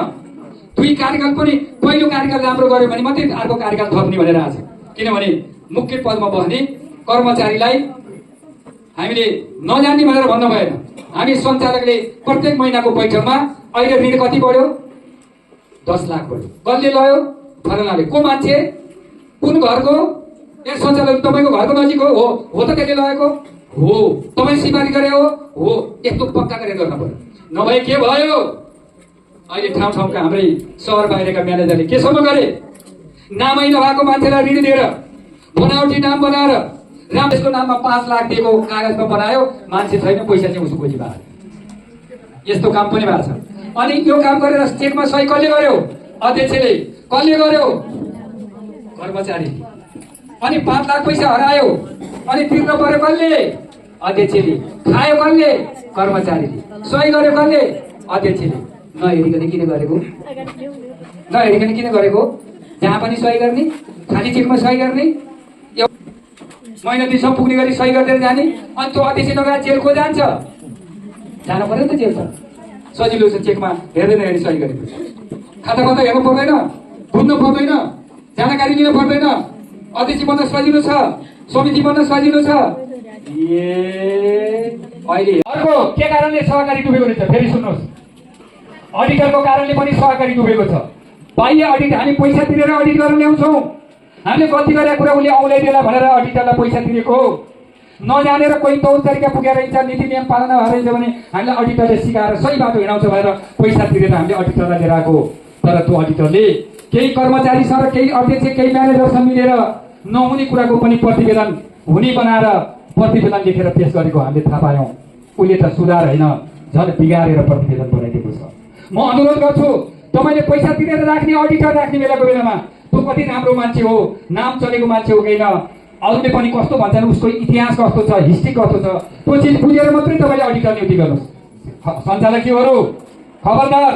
[SPEAKER 3] 2 कार्यकाल पनि पहिलो कार्यकाल राम्रो गर्यो भने मात्रै अर्को कार्यकाल थप्ने भनेर आएको छ। किनभने मुख्य पदमा बस्ने कर्मचारीलाई हामीले नजान्ने भनेर भन्नु भएन। हामी सञ्चालकले प्रत्येक महिनाको बैठकमा अहिले ऋण कति बढ्यो? 10 लाख बढ्यो। कसले लयो? फलानाले। को मान्छे? कुन घरको? ए सञ्चालक तपाईँको घरको नजिक हो त त्यसले लगेको हो, तपाईँ सिफारिस गरे हो, यस्तो पक्का गरेर गर्न पर्यो। नभए के भयो? अहिले ठाउँ ठाउँका हाम्रै सहर बाहिरका म्यानेजरले केसम्म गरे? नामै नभएको मान्छेलाई ऋण दिएर बनावटी नाम बनाएर रामेशको नाममा 5 लाख दिएको कागजमा बनायो, मान्छे छैन, पैसा चाहिँ उसको खोजी भयो। यस्तो काम पनि भएको छ। अनि यो काम गरेर चेकमा सही कसले गर्यो? अध्यक्षले। कसले गर्यो? कर्मचारी। अनि 5 लाख पैसा हरायो, अनि तिर्न पर्यो कसले? अध्यक्षले। खायो कसले? कर्मचारीले। सही गर्यो कसले? अध्यक्षले। नहेरिकन किन गरेको? जहाँ पनि सही गर्ने, खाली चेकमा सही गर्ने, महिना दिनसम्म पुग्ने गरी सही गरिदिएर जाने, अनि त्यो अध्यक्ष नगएर जेल को जान्छ? जानु पर्यो नि त जेल। सजिलो छ, चेकमा हेर्दै सही गरेपछि खाता हेर्नु पर्दैन, बुझ्नु पर्दैन, जानकारी लिनु पर्दैन, अध्यक्ष बन्न सजिलो छ, समिति बन्न सजिलो छ। अहिले अर्को के कारणले सहकारी डुबेको रहेछ? फेरि सुन्नुहोस्, अडिटरको कारणले पनि सहकारी डुबेको छ। बाह्य अडिट हामी पैसा तिरेर अडिट गर्न ल्याउँछौँ। हामीले गल्ती गरेका कुरा उसले औँल्याइदिएला भनेर अडिटरलाई पैसा तिरेको हो। नजानेर कोही तौर तरिका पुगेर रहेछ, नीति नियम पालना भएर रहेछ भने हामीलाई अडिटरले सिकाएर सही बाटो हिँडाउँछ भनेर पैसा तिरेर हामीले अडिटरलाई लिएर आएको। तर त्यो अडिटरले केही कर्मचारीसँग, केही अध्यक्ष, केही म्यानेजरसँग मिलेर नहुने कुराको पनि प्रतिवेदन हुने बनाएर प्रतिवेदन लेखेर पेश गरेको हामीले थाहा पायौँ। उसले त सुधार होइन, झन् बिगारेर प्रतिवेदन बनाइदिएको छ। म अनुरोध गर्छु, तपाईँले पैसा तिरेर राख्ने अडिटर राख्ने बेलाको बेलामा त्यो कति राम्रो मान्छे हो, नाम चलेको मान्छे हो कि होइन, अरूले पनि कस्तो भन्छन्, उसको इतिहास कस्तो छ, हिस्ट्री कस्तो छ, त्यो चिज बुझेर मात्रै तपाईँले अडिटर नियुक्ति गर्नुहोस्। सञ्चालकीयहरू खबरदार,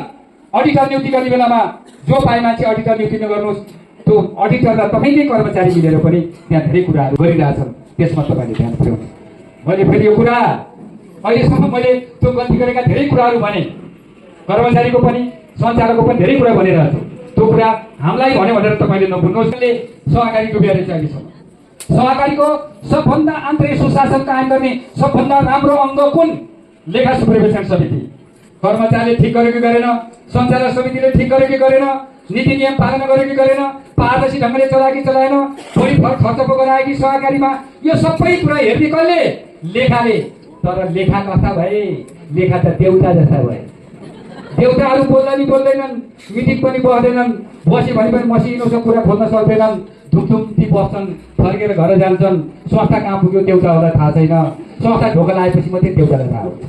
[SPEAKER 3] अडिटर नियुक्ति गर्ने बेलामा जो पाए मान्छे अडिटर नियुक्ति नगर्नुहोस्। त्यो अडिटर र तपाईँले कर्मचारी मिलेर पनि त्यहाँ धेरै कुराहरू गरिरहेछन्, त्यसमा तपाईँले ध्यान पुर्याउनु। मैले फेरि यो कुरा अहिलेसम्म मैले त्यो गल्ती गरेका धेरै कुराहरू भने, कर्मचारीको पनि सञ्चालकको पनि धेरै कुरा भनिरहेको छु। त्यो कुरा हामीलाई भन्यो भनेर तपाईँले नबुझ्नुहोस्। सहकारी डुबेर रहेछ अहिलेसम्म। सहकारीको सबभन्दा आन्तरिक सुशासन कायम गर्ने सबभन्दा राम्रो अङ्ग कुन? लेखा सुपरभिजन समिति। कर्मचारीले ठिक गर्यो कि गरेन, सञ्चालक समितिले ठिक गर्यो कि गरेन, नीति नियम पालना गर्यो कि गरेन, पारदर्शी ढङ्गले चलायो कि चलाएन, थोरै खर्च पो गरायो कि सहकारीमा, यो सबै कुरा हेर्ने कसले? लेखाले। तर लेखा कस्ता भए? लेखा त देउता जस्ता भए। देउताहरू बोल्दैनन्, मिटिङ पनि बस्दैनन्, बस्यो भने पनि मसिनो छ, कुरा खोल्न सक्दैनन्, धुमधुम्ती बस्छन्, फर्केर घर जान्छन्। संस्था कहाँ पुग्यो देउताहरूलाई थाहा छैन, संस्था ढोका लागेपछि मात्रै देउतालाई थाहा हुन्छ।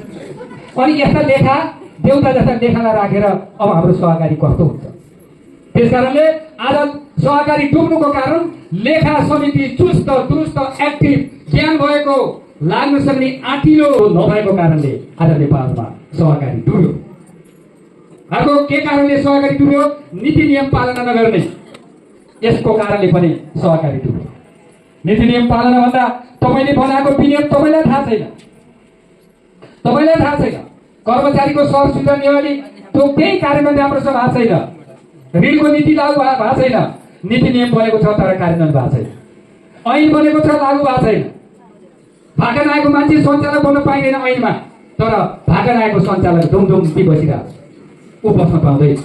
[SPEAKER 3] अनि यस्ता लेखा, देउता जस्ता लेखालाई राखेर अब हाम्रो सहकारी कस्तो हुन्छ? त्यसकारणले आज सहकारी डुब्नुको कारण लेखा समिति चुस्त दुरुस्त एक्टिभ ज्ञान भएको, लाग्न सक्ने आँटिलो नभएको कारणले आज नेपालमा सहकारी डुब्यो। अर्को के कारणले सहकारी डुब्यो? नीति नियम पालना नगर्ने। यसको कारणले पनि सहकारी डुब्यो। नीति नियम पालना भन्दा तपाईँले बनाएको विनियम तपाईँलाई थाहा छैन, तपाईँलाई थाहा छैन। कर्मचारीको सरसूचना नियमावली त्यो केही कार्यान्वयन राम्रोसँग भएको छैन। ऋणको नीति लागू भएको छैन। नीति नियम बनेको छ तर कार्यान्वयन भएको छैन। ऐन बनेको छ लागू भएको छैन। भाका नआएको मान्छे सञ्चालक बन्न पाइँदैन ऐनमा, तर भाका नआएको सञ्चालक धुमधुम बसिरहेको ऊ बस्न पाउँदैन,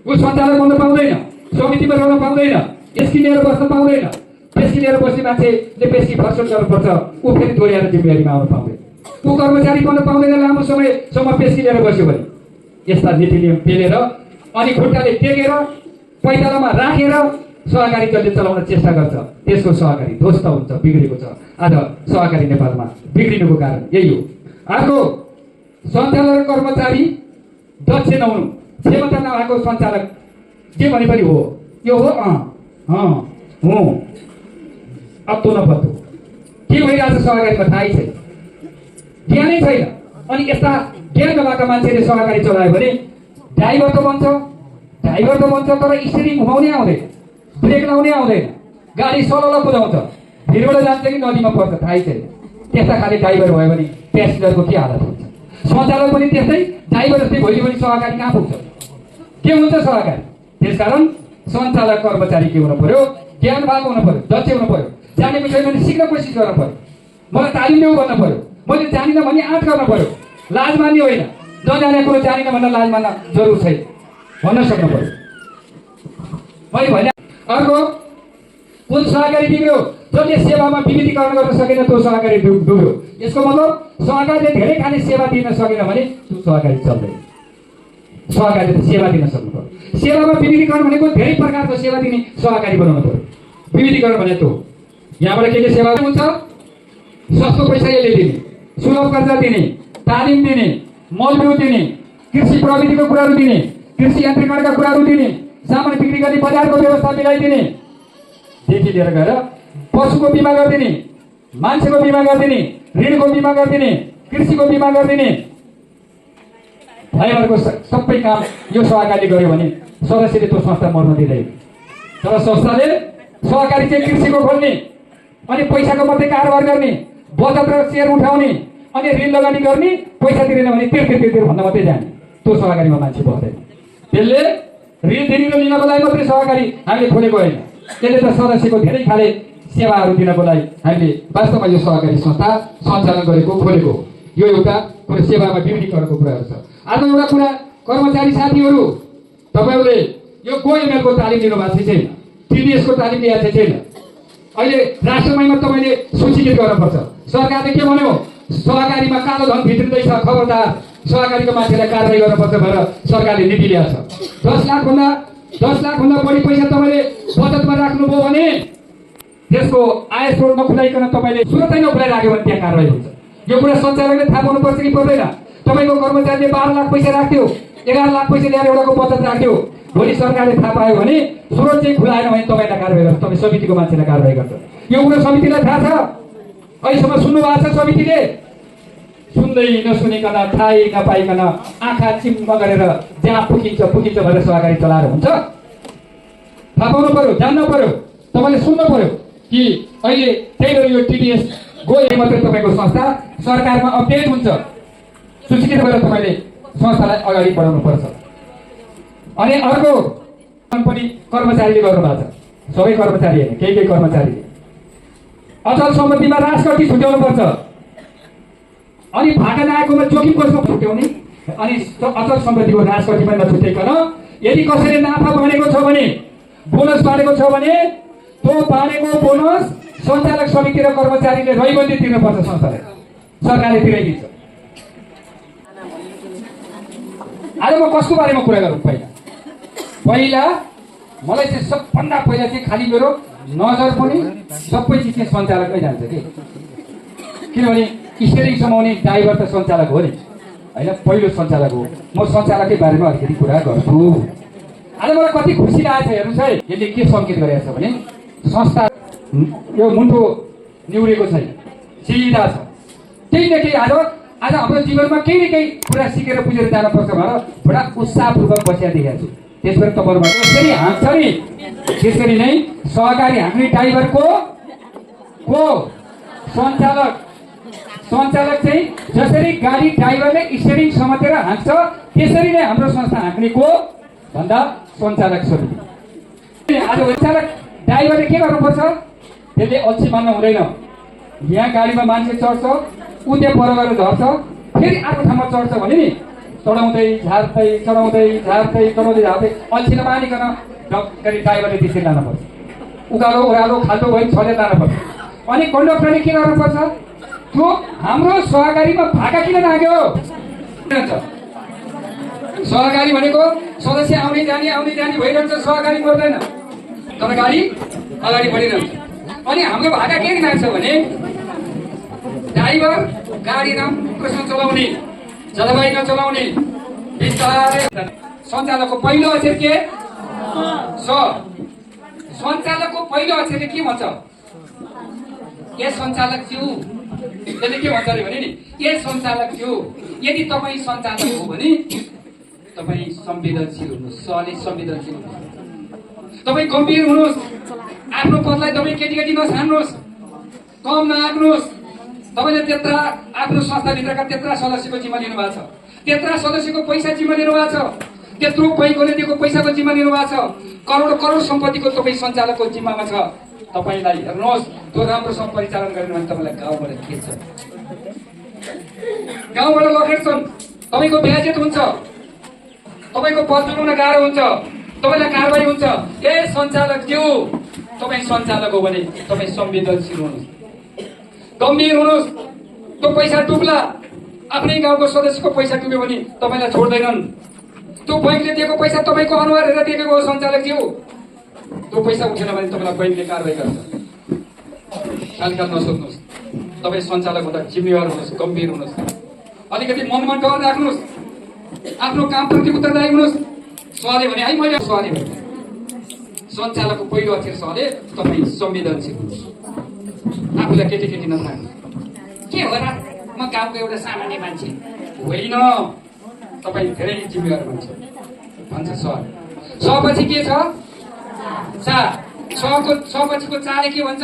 [SPEAKER 3] ऊ सञ्चालक बन्न पाउँदैन, समितिमा रहन पाउँदैन, एसकी लिएर बस्न पाउँदैन। पेस्की लिएर बस्ने मान्छेले पेस्की फर्सन गर्नुपर्छ, ऊ फेरि दोहोऱ्याएर जिम्मेवारीमा आउन पाउँदैन। ऊ कर्मचारी बन्न पाउँदैन लामो समयसम्म पेस्की लिएर बस्यो भने। यस्ता नीति नियम पेलेर अनि खुट्टाले टेकेर पैतालामा राखेर सहकारी जसले चलाउन चेष्टा गर्छ त्यसको सहकारी ध्वस्त हुन्छ, बिग्रेको छ। आज सहकारी नेपालमा बिग्रिनुको कारण यही हो। अर्को, सञ्चालक कर्मचारी दक्ष नहुनु, क्षमता नभएको सञ्चालक जे भने पनि हो, यो हो अत्तो नपत्तो के भइरहेछ सहकारीमा थाहै छैन, ज्ञानै छैन। अनि यस्ता ज्ञान नभएका मान्छेले सहकारी चलायो भने ड्राइभर त बन्छ तर स्टियरिङ घुमाउनै आउँदैन, ब्रेक लाउनै आउँदैन, गाडी सलल कुदाउँछ, भिरबाट जान्छ कि नदीमा पर्छ थाहै छैन। त्यस्ता खाले ड्राइभर भयो भने प्यासेन्जरको के हालत हुन्छ? सञ्चालक पनि त्यस्तै, ड्राइभर जस्तै भोलि पनि सहकारी कहाँ पुग्छ? के हुन्छ सहकारी? त्यसकारण सञ्चालक कर्मचारी के हुनु पर्यो? ज्ञान भएको हुनु पर्यो, दक्ष हुनु पर्यो। जानेको छैन भने सिक्न कोसिस गर्नु पर्यो, मलाई तालिम देऊ भन्नु पर्यो, मैले जानिनँ भने आँट गर्न पर्यो। लाज मान्ने होइन, नजाने कुरो जानिनँ भनेर लाज मान्न जरुर छैन, भन्न सक्नु पर्यो। मैले भने अर्को, कुन सहकारी बिग्रियो? जसले सेवामा विविधीकरण गर्न सकेन त्यो सहकारी डुब्यो। यसको मतलब सहकारीले धेरै खाने सेवा दिन सकेन भने त्यो सहकारी चल्दैन। सहकारीले त सेवा दिन सक्नु पर्यो। सेवामा विविधीकरण भनेको धेरै प्रकारको सेवा दिने सहकारी बनाउनु पर्यो। विविधीकरण भने त्यो यहाँबाट के सेवा हुन्छ? सस्तो पैसा यसले दिने, सुलभ कर्जा दिने, तालिम दिने, मलबिउ दिने, कृषि प्रविधिको कुराहरू दिने, कृषि यन्त्रीकरणका कुराहरू दिने, सामान बिक्री गर्ने बजारको व्यवस्था मिलाइदिने देखि लिएर गएर पशुको बिमा गरिदिने, मान्छेको बिमा गरिदिने, ऋणको बिमा गरिदिने, कृषिको बिमा गरिदिने, ड्राइभरको सबै काम यो सहकारीले गर्यो भने सदस्यले त्यो संस्था मर्न दिँदैन। तर संस्थाले सहकारी चाहिँ कृषिको खोल्ने अनि पैसाको मात्रै कारोबार गर्ने, बचत र सेयर उठाउने अनि ऋण लगानी गर्ने, पैसा तिरेन भने तिर्तिर भन्न मात्रै जाने, त्यो सहकारीमा मान्छे बस्दैन। त्यसले ऋण दिने र लिनको लागि मात्रै सहकारी हामीले खोलेको होइन, त्यसले त सदस्यको धेरै खाले सेवाहरू दिनको लागि हामीले वास्तवमा यो सहकारी संस्था सञ्चालन गरेको खोलेको हो। यो एउटा कुरो सेवामा विविधीकरणको कुराहरू छ। आज एउटा कुरा, कर्मचारी साथीहरू तपाईँहरूले यो गोएमएलको तालिम लिनुभएको चाहिँ छैन, टिडिएसको तालिम लिएको चाहिँ छैन। अहिले राष्ट्रमैमा तपाईँले सूचीकृत गर्नुपर्छ। सरकारले के भन्यो? सहकारीमा कालो धन भित्रिँदैछ, खबरदार सहकारीको मान्छेलाई कारवाही गर्नुपर्छ भनेर सरकारले नीति ल्याएको छ। 10 लाखभन्दा बढी पैसा तपाईँले बचतमा राख्नुभयो भने त्यसको आय स्रोत नखुलाइकन तपाईँले सुरतै नखुलाइराख्यो भने त्यहाँ कारवाही हुन्छ। यो कुरा सञ्चालकले थाहा पाउनुपर्छ कि पर्दैन? तपाईँको कर्मचारीले 12 लाख पैसा राख्थ्यो, 11 लाख पैसा ल्याएर एउटाको बचत राख्थ्यो, भोलि सरकारले थाहा पायो भने स्रोत चाहिँ खुलाएन भने तपाईँलाई कारवाही गर्छ, तपाईँ समितिको मान्छेलाई कारवाही गर्छ। यो कुरा समितिलाई थाहा छ? अहिलेसम्म सुन्नु भएको छ? समितिले सुन्दै नसुनिकन, थाहै नपाइकन, आँखा चिम्म गरेर जहाँ पुगिन्छ भनेर सहकारी चलाएर हुन्छ? थाहा पाउनु पर्यो, जान्नु पर्यो, तपाईँले सुन्नु पर्यो कि अहिले त्यही भएर यो टिडिएस गए मात्रै तपाईँको संस्था सरकारमा अपडेट हुन्छ। सूचीकृत गरेर तपाईँले संस्थालाई अगाडि बढाउनु पर्छ। अनि अर्को पनि कर्मचारीले गर्नुभएको छ, सबै कर्मचारी होइन, केही कर्मचारीले अचल सम्पत्तिमा राजकट्टी छुट्याउनु पर्छ। अनि भाटा नआएकोमा जोखिम कसको छुट्याउने? अनि अचल सम्पत्तिको राजकट्टीमा नछुट्याइकन यदि कसैले नाफा बढेको छ भने, बोनस बाँडेको छ भने त्यो बाँडेको बोनस सञ्चालक समिति र कर्मचारीले रैबन्दी तिर्नुपर्छ। संस्थाले, सरकारले तिराइदिन्छ। आज म कसको बारेमा कुरा गरौँ? पहिला मलाई चाहिँ सबभन्दा पहिला चाहिँ खालि मेरो नजर पनि सबै चिज चाहिँ सञ्चालकै जान्छ कि, किनभने स्टियरिङ समाउने ड्राइभर त सञ्चालक हो नि होइन, पहिलो सञ्चालक हो। म सञ्चालकै बारेमा अलिकति कुरा गर्छु। आज मलाई कति खुसी लागेको छ हेर्नुहोस् है, यसले के सङ्केत गरेको छ भने संस्था यो मुन्टो निहुरेको छैन, सिधा छ। केही न केही आज हाम्रो जीवनमा केही न केही कुरा सिकेर बुझेर जानुपर्छ भनेर बडा उत्साहपूर्वक बसिया देखेको छु। त्यसपछि तपाईँहरूबाट यसरी हाँक्छ नि, त्यसरी नै सहकारी हाँक्ने ड्राइभरको सञ्चालक चाहिँ जसरी गाडी ड्राइभरले स्टियरिङ समातेर हाँक्छ त्यसरी नै हाम्रो संस्था हाँक्ने को भन्दा सञ्चालक समिति। आज सञ्चालक ड्राइभरले के गर्नुपर्छ? त्यसले अल्छी मान्नु हुँदैन। यहाँ गाडीमा मान्छे चढ्छ, ऊ त्यहाँ पर गएर झर्छ, फेरि अर्को ठाउँमा चढ्छ भने नि चढाउँदै झार्दै अल्छी नमानिकन ड्राइभरले त्यसरी लानुपर्छ। उकालो ओह्रालो खाल्टो भई छले लानुपर्छ। अनि कन्डक्टरले के गर्नुपर्छ? त्यो हाम्रो सहकारीमा भाका किन लाग्यो? सहकारी भनेको सदस्य आउने जाने भइरहन्छ, सहकारी गर्दैन, तर गाडी अगाडि बढिरहन्छ। अनि हाम्रो भाका के लाग्छ भने ड्राइभर गाडी राम्रोसँग चलाउने, जलवायु नचलाउने, बिस्तारै। सञ्चालकको पहिलो अक्षर के? स। सञ्चालकको पहिलो अक्षरले के भन्छ? ए सञ्चालक ज्यू। त्यसले के भन्छ अरे भने नि, ए सञ्चालक ज्यू, यदि तपाईँ सञ्चालक हो भने तपाईँ संवेदनशील हुनुहोस्, सले संवेदनशील हुनुहोस्, तपाईँ गम्भीर हुनुहोस्, आफ्नो पदलाई तपाईँ केटी नछान्नुहोस्, कम नआग्नुहोस्। तपाईँले त्यत्रा आफ्नो संस्थाभित्रका त्यत्रा सदस्यको जिम्मा लिनुभएको छ, त्यत्रा सदस्यको पैसा जिम्मा लिनुभएको छ, त्यत्रो बैंकले दिएको पैसाको जिम्मा लिनुभएको छ, करोड सम्पत्तिको तपाईँ सञ्चालकको जिम्मामा छ। तपाईँलाई हेर्नुहोस्, त्यो राम्रोसँग परिचालन गरेन भने तपाईँलाई गाउँबाट खेल्छ, गाउँबाट लखेट्छन्, तपाईँको ब्याजेट हुन्छ, तपाईँको पद जोगाउन गाह्रो हुन्छ, तपाईँलाई कारबाही हुन्छ। ए सञ्चालक ज्यू, तपाईँ सञ्चालक हो भने तपाईँ संवेदनशील हुनुहोस्, गम्भीर हुनुहोस्। त्यो पैसा डुब्ला, आफ्नै गाउँको सदस्यको पैसा डुब्यो भने तपाईँलाई छोड्दैनन्। त्यो बैंकले दिएको पैसा तपाईँको अनुहार हेरेर दिएको हो सञ्चालक ज्यू, त्यो पैसा उठेन भने तपाईँलाई बैंकले कारबाही गर्छ। खालखाल नसोच्नुहोस्, तपाईँ सञ्चालक हुँदा जिम्मेवार हुनुहोस्, गम्भीर हुनुहोस्, अलिकति मनमा डर राख्नुहोस्, आफ्नो कामप्रति उत्तरदायी हुनुहोस्। सले भने है मैले सले भने सञ्चालकको पहिलो अक्षर सले, तपाईँ संवेदनशील हुनुहोस्, आफूलाई केटी नथान्नु। के हो र, म गाउँको एउटा सामान्य मान्छे होइन, तपाईँ धेरै जिम्मेवार मान्छे भन्छ सर। सपछि के छ? चा। सपछिको चाले के भन्छ?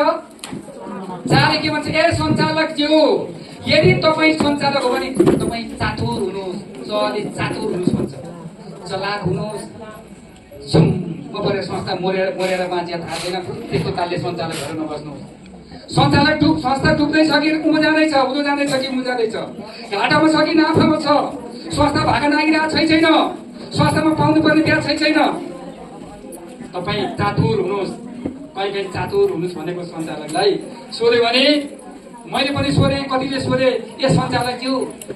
[SPEAKER 3] चाले के भन्छ? ए सञ्चालक ज्यू, यदि तपाईँ सञ्चालक हो भने तपाईँ चातुर हुनुहोस्, चले चातुर हुनुहोस् भन्छ, चलाक हुनुहोस्। झम्म परेर संस्था मरेर मान्छे थाहा छैन, त्यस्तो तालले सञ्चालक भएर नबस्नुहोस्। सञ्चालक संस्था डुब्दैछ कि उँभो जाँदैछ, उँधो जाँदैछ कि उँभो जाँदैछ, घाटामा छ कि नाफामा छ, संस्था भागा नागिरहेको छैन, संस्थामा पाउनुपर्ने ब्याज छैन। तपाईँ चातुर हुनुहोस्, कहिले चातुर हुनुहोस् भनेको सञ्चालकलाई सोध्यो भने मैले पनि सोधेँ, कतिले सोधे, ए सञ्चालक ज्यू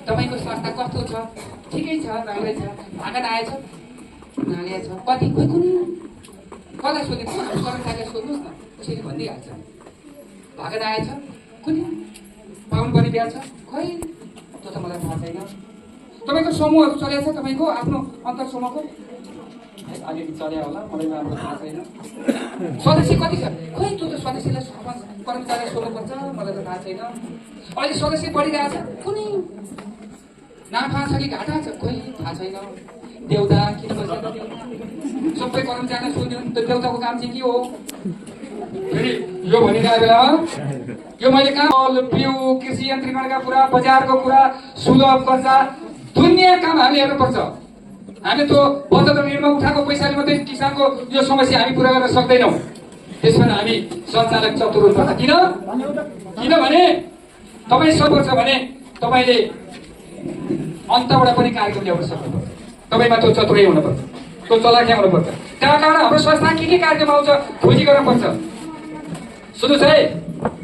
[SPEAKER 3] तपाईँको संस्था कस्तो छ? ठिकै छ, राम्रै छ, भागा नआएछ, नआएछ, कति खोइ कुन कसलाई सोधेँ, कर्मचारीलाई सोध्नुहोस् न, कसरी भनिदिइहाल्छ। भागा नआएछ, कुन पाउनु पर्ने ब्याज छ, खोइ त्यो त मलाई थाहा छैन। तपाईँको समूहहरू चलेको छ, तपाईँको आफ्नो अन्तर समूहको अलिअलि चल्या होला, मलाई राम्रो थाहा छैन। सदस्य कति छ, खोइ त्यो त सदस्यलाई कर्मचारीलाई सोध्नुपर्छ, मलाई त थाहा छैन। अहिले सदस्य बढिरहेछ, कुनै नाफा छ कि घाटा छ, खोइ थाहा छैन। देउता किन बसेको थियो, सबै कर्मचारीलाई सोध्यो, त्यो देउताको काम चाहिँ के हो? फेरि यो भनिरहेको बेलामा यो मैले कहाँ बिउ, कृषि यन्त्रीकरणका कुरा, बजारको कुरा, सुलभ कर्जा, दुनियाँ काम हामीले हेर्नुपर्छ। हामी त्यो बचत ऋणमा उठाएको पैसाले मात्रै किसानको यो समस्या हामी पुरा गर्न सक्दैनौँ। त्यसमा हामी सञ्चालक चतुर हुनुपर्छ। किनभने तपाईँ सक्नुपर्छ भने तपाईँले अन्तबाट पनि कार्यक्रम ल्याउन सक्नुपर्छ, तपाईँमा त्यो चतुरै हुनुपर्छ, त्यो चलाख्या हुनुपर्छ। त्यहाँ कारण हाम्रो संस्था के कार्यक्रम आउँछ खोजी गर्नुपर्छ। सुन्नुहोस् है,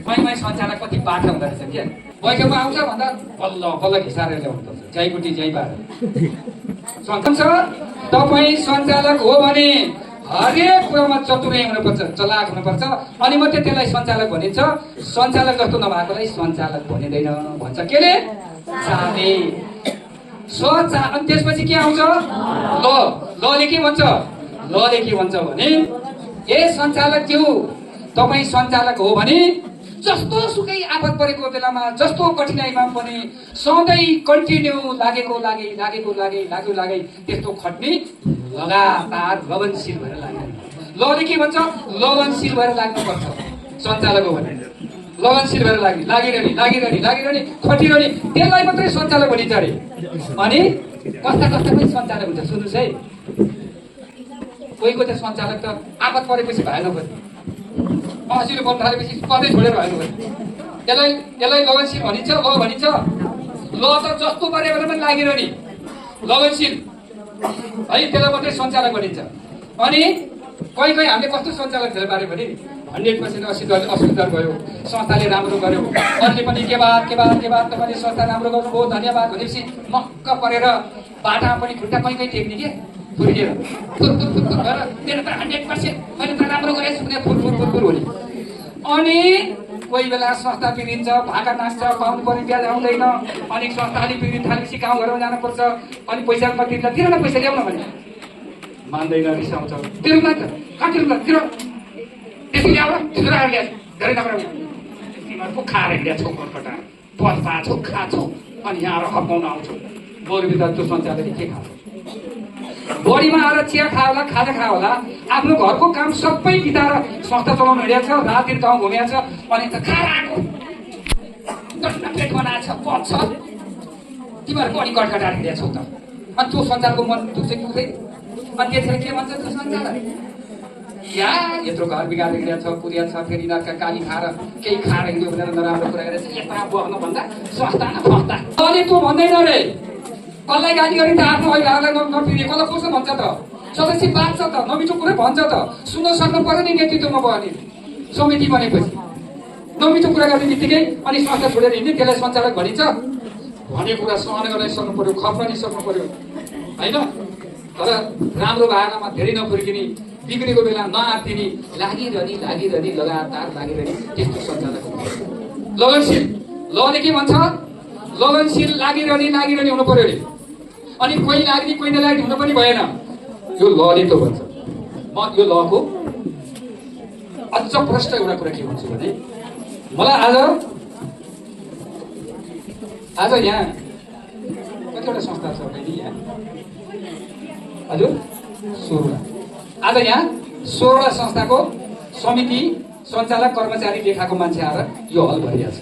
[SPEAKER 3] मैले सञ्चालक कति बाठा हुँदो रहेछ क्या, बैठकमा आउँछ भन्दा बल्ल घिसारेर ल्याउनुपर्छ, ज्याइकुटी ज्याइ पारेर। तपाईँ सञ्चालक हो भने हरेक कुरामा चतुरै हुनुपर्छ, चलाक हुनुपर्छ, अनि मात्रै त्यसलाई सञ्चालक भनिन्छ। सञ्चालक जस्तो नभएकोलाई सञ्चालक भनिँदैन भन्छ केले? चाले। अनि त्यसपछि के आउँछ? लले के भन्छ? लले के भन्छ भने ए सञ्चालक ज्यू, तपाईँ सञ्चालक हो भने जस्तो सुकै आफत परेको बेलामा जस्तो कठिनाइमा पनि सधैँ कन्टिन्यू लागेको लागे त्यस्तो खट्ने लगातार लगनशील भएर लाग्ने लले के भन्छ लगनशील भएर लाग्नुपर्छ सञ्चालक हो भने लगनशील भएर लागिरहने खटिरहने त्यसलाई मात्रै सञ्चालक भनिन्छ अरे अनि कस्ता पनि सञ्चालक हुन्छ सुन्नुहोस् है कोहीको चाहिँ सञ्चालक त आफत परेपछि भएन पनि असिलो बन्द थालेपछि कतै छोडेर भएन पनि यसलाई लगनशील भनिन्छ ल त जस्तो परे भने पनि लागिरहने लगनशील है त्यसलाई मात्रै सञ्चालक भनिन्छ अनि कोही हामीले कस्तो सञ्चालक धेरै पार्यो भने 100% अस्वीकार भयो संस्थाले राम्रो गर्यो अरूले पनि के बात तपाईँले संस्था राम्रो गर्नुभयो धन्यवाद भनेपछि मक्क परेर बाटामा पनि खुट्टा कहीँ टेक्ने के फुर्किएर तेरो त 100% मैले त राम्रो गरेछु भने फुर हुने अनि कोही बेला संस्था बिग्रिन्छ भाका नाच्छ पाउनु पर्ने ब्याज आउँदैन अनि संस्थाले बिग्रिन थालेपछि गाउँ घरमा जानुपर्छ अनि पैसा कति तिरेर पैसा ल्याउन भने मान्दैन रिसाउँछ तिर्नु त कहाँ तिर्नु तिर त्यसरी ल्याउन तिरेर ल्याएको धेरै नगर तिमीहरूको खाएर ल्याएको कोलकटा पद पाछौ खाछौ अनि यहाँ आएर हप्काउन आउँछौ बरु बिदा त्यो सञ्चालकले के खान्छ बढीमा आएर चिया खायो होला खाजा खायो होला आफ्नो घरको काम सबै बिताएर संस्था चलाउनु हिँडेको छ रात दिन गाउँ घुमेको छ अनि त खाएर आएको दसना प्लेट बनाएको छ पद छ तिमीहरू बढी कटकटा हिँडेको छौ त अनि त्यो सञ्चालकको मन दुख्छ कि दुख्दै अनि त्यसरी के भन्छ त्यो सञ्चालक या यत्रो घर बिगारेर हिँडेको छ पुर्या छ फेरि यिनीहरूका गाली खाएर केही खाएर हिँड्यो भनेर नराम्रो कुरा गरेर यता बस्नु भन्दा संस्था न फस्ता अहिले त्यो भन्दैन रे कसलाई गाली गरे त आफ्नो अहिलेहरूलाई नपिरिए कसलाई कसो भन्छ त सदस्य बाँच्छ त नमिठो कुरै भन्छ त सुन्न सक्नु पर्यो नि नेतृत्वमा भयो नि समिति बनेपछि नमिठो कुरा गर्ने बित्तिकै अनि संस्था छोडेर हिँड्ने त्यसलाई सञ्चालक भनिन्छ भन्ने कुरा सहन गर्न सक्नु पर्यो खप्न सक्नु पर्यो होइन तर राम्रो भागमा धेरै नफुर्किने बिग्रेको बेला नआत्तिने लागिरहने लगातार लागिरहने त्यस्तो सञ्चालक लगनशील लले के भन्छ लगनशील लागिरहने हुनु पर्यो अरे अनि कोही लाग्ने कोही नलाग्ने हुनु पनि भएन यो लले त भन्छ म यो लको अझ प्रष्ट एउटा कुरा के भन्छु भने मलाई आज यहाँ कतिवटा संस्था छ बहिनी यहाँ हजुर 16 आज यहाँ 16 संस्थाको समिति सञ्चालक कर्मचारी लेखाको मान्छे आएर यो हल भइरहेछ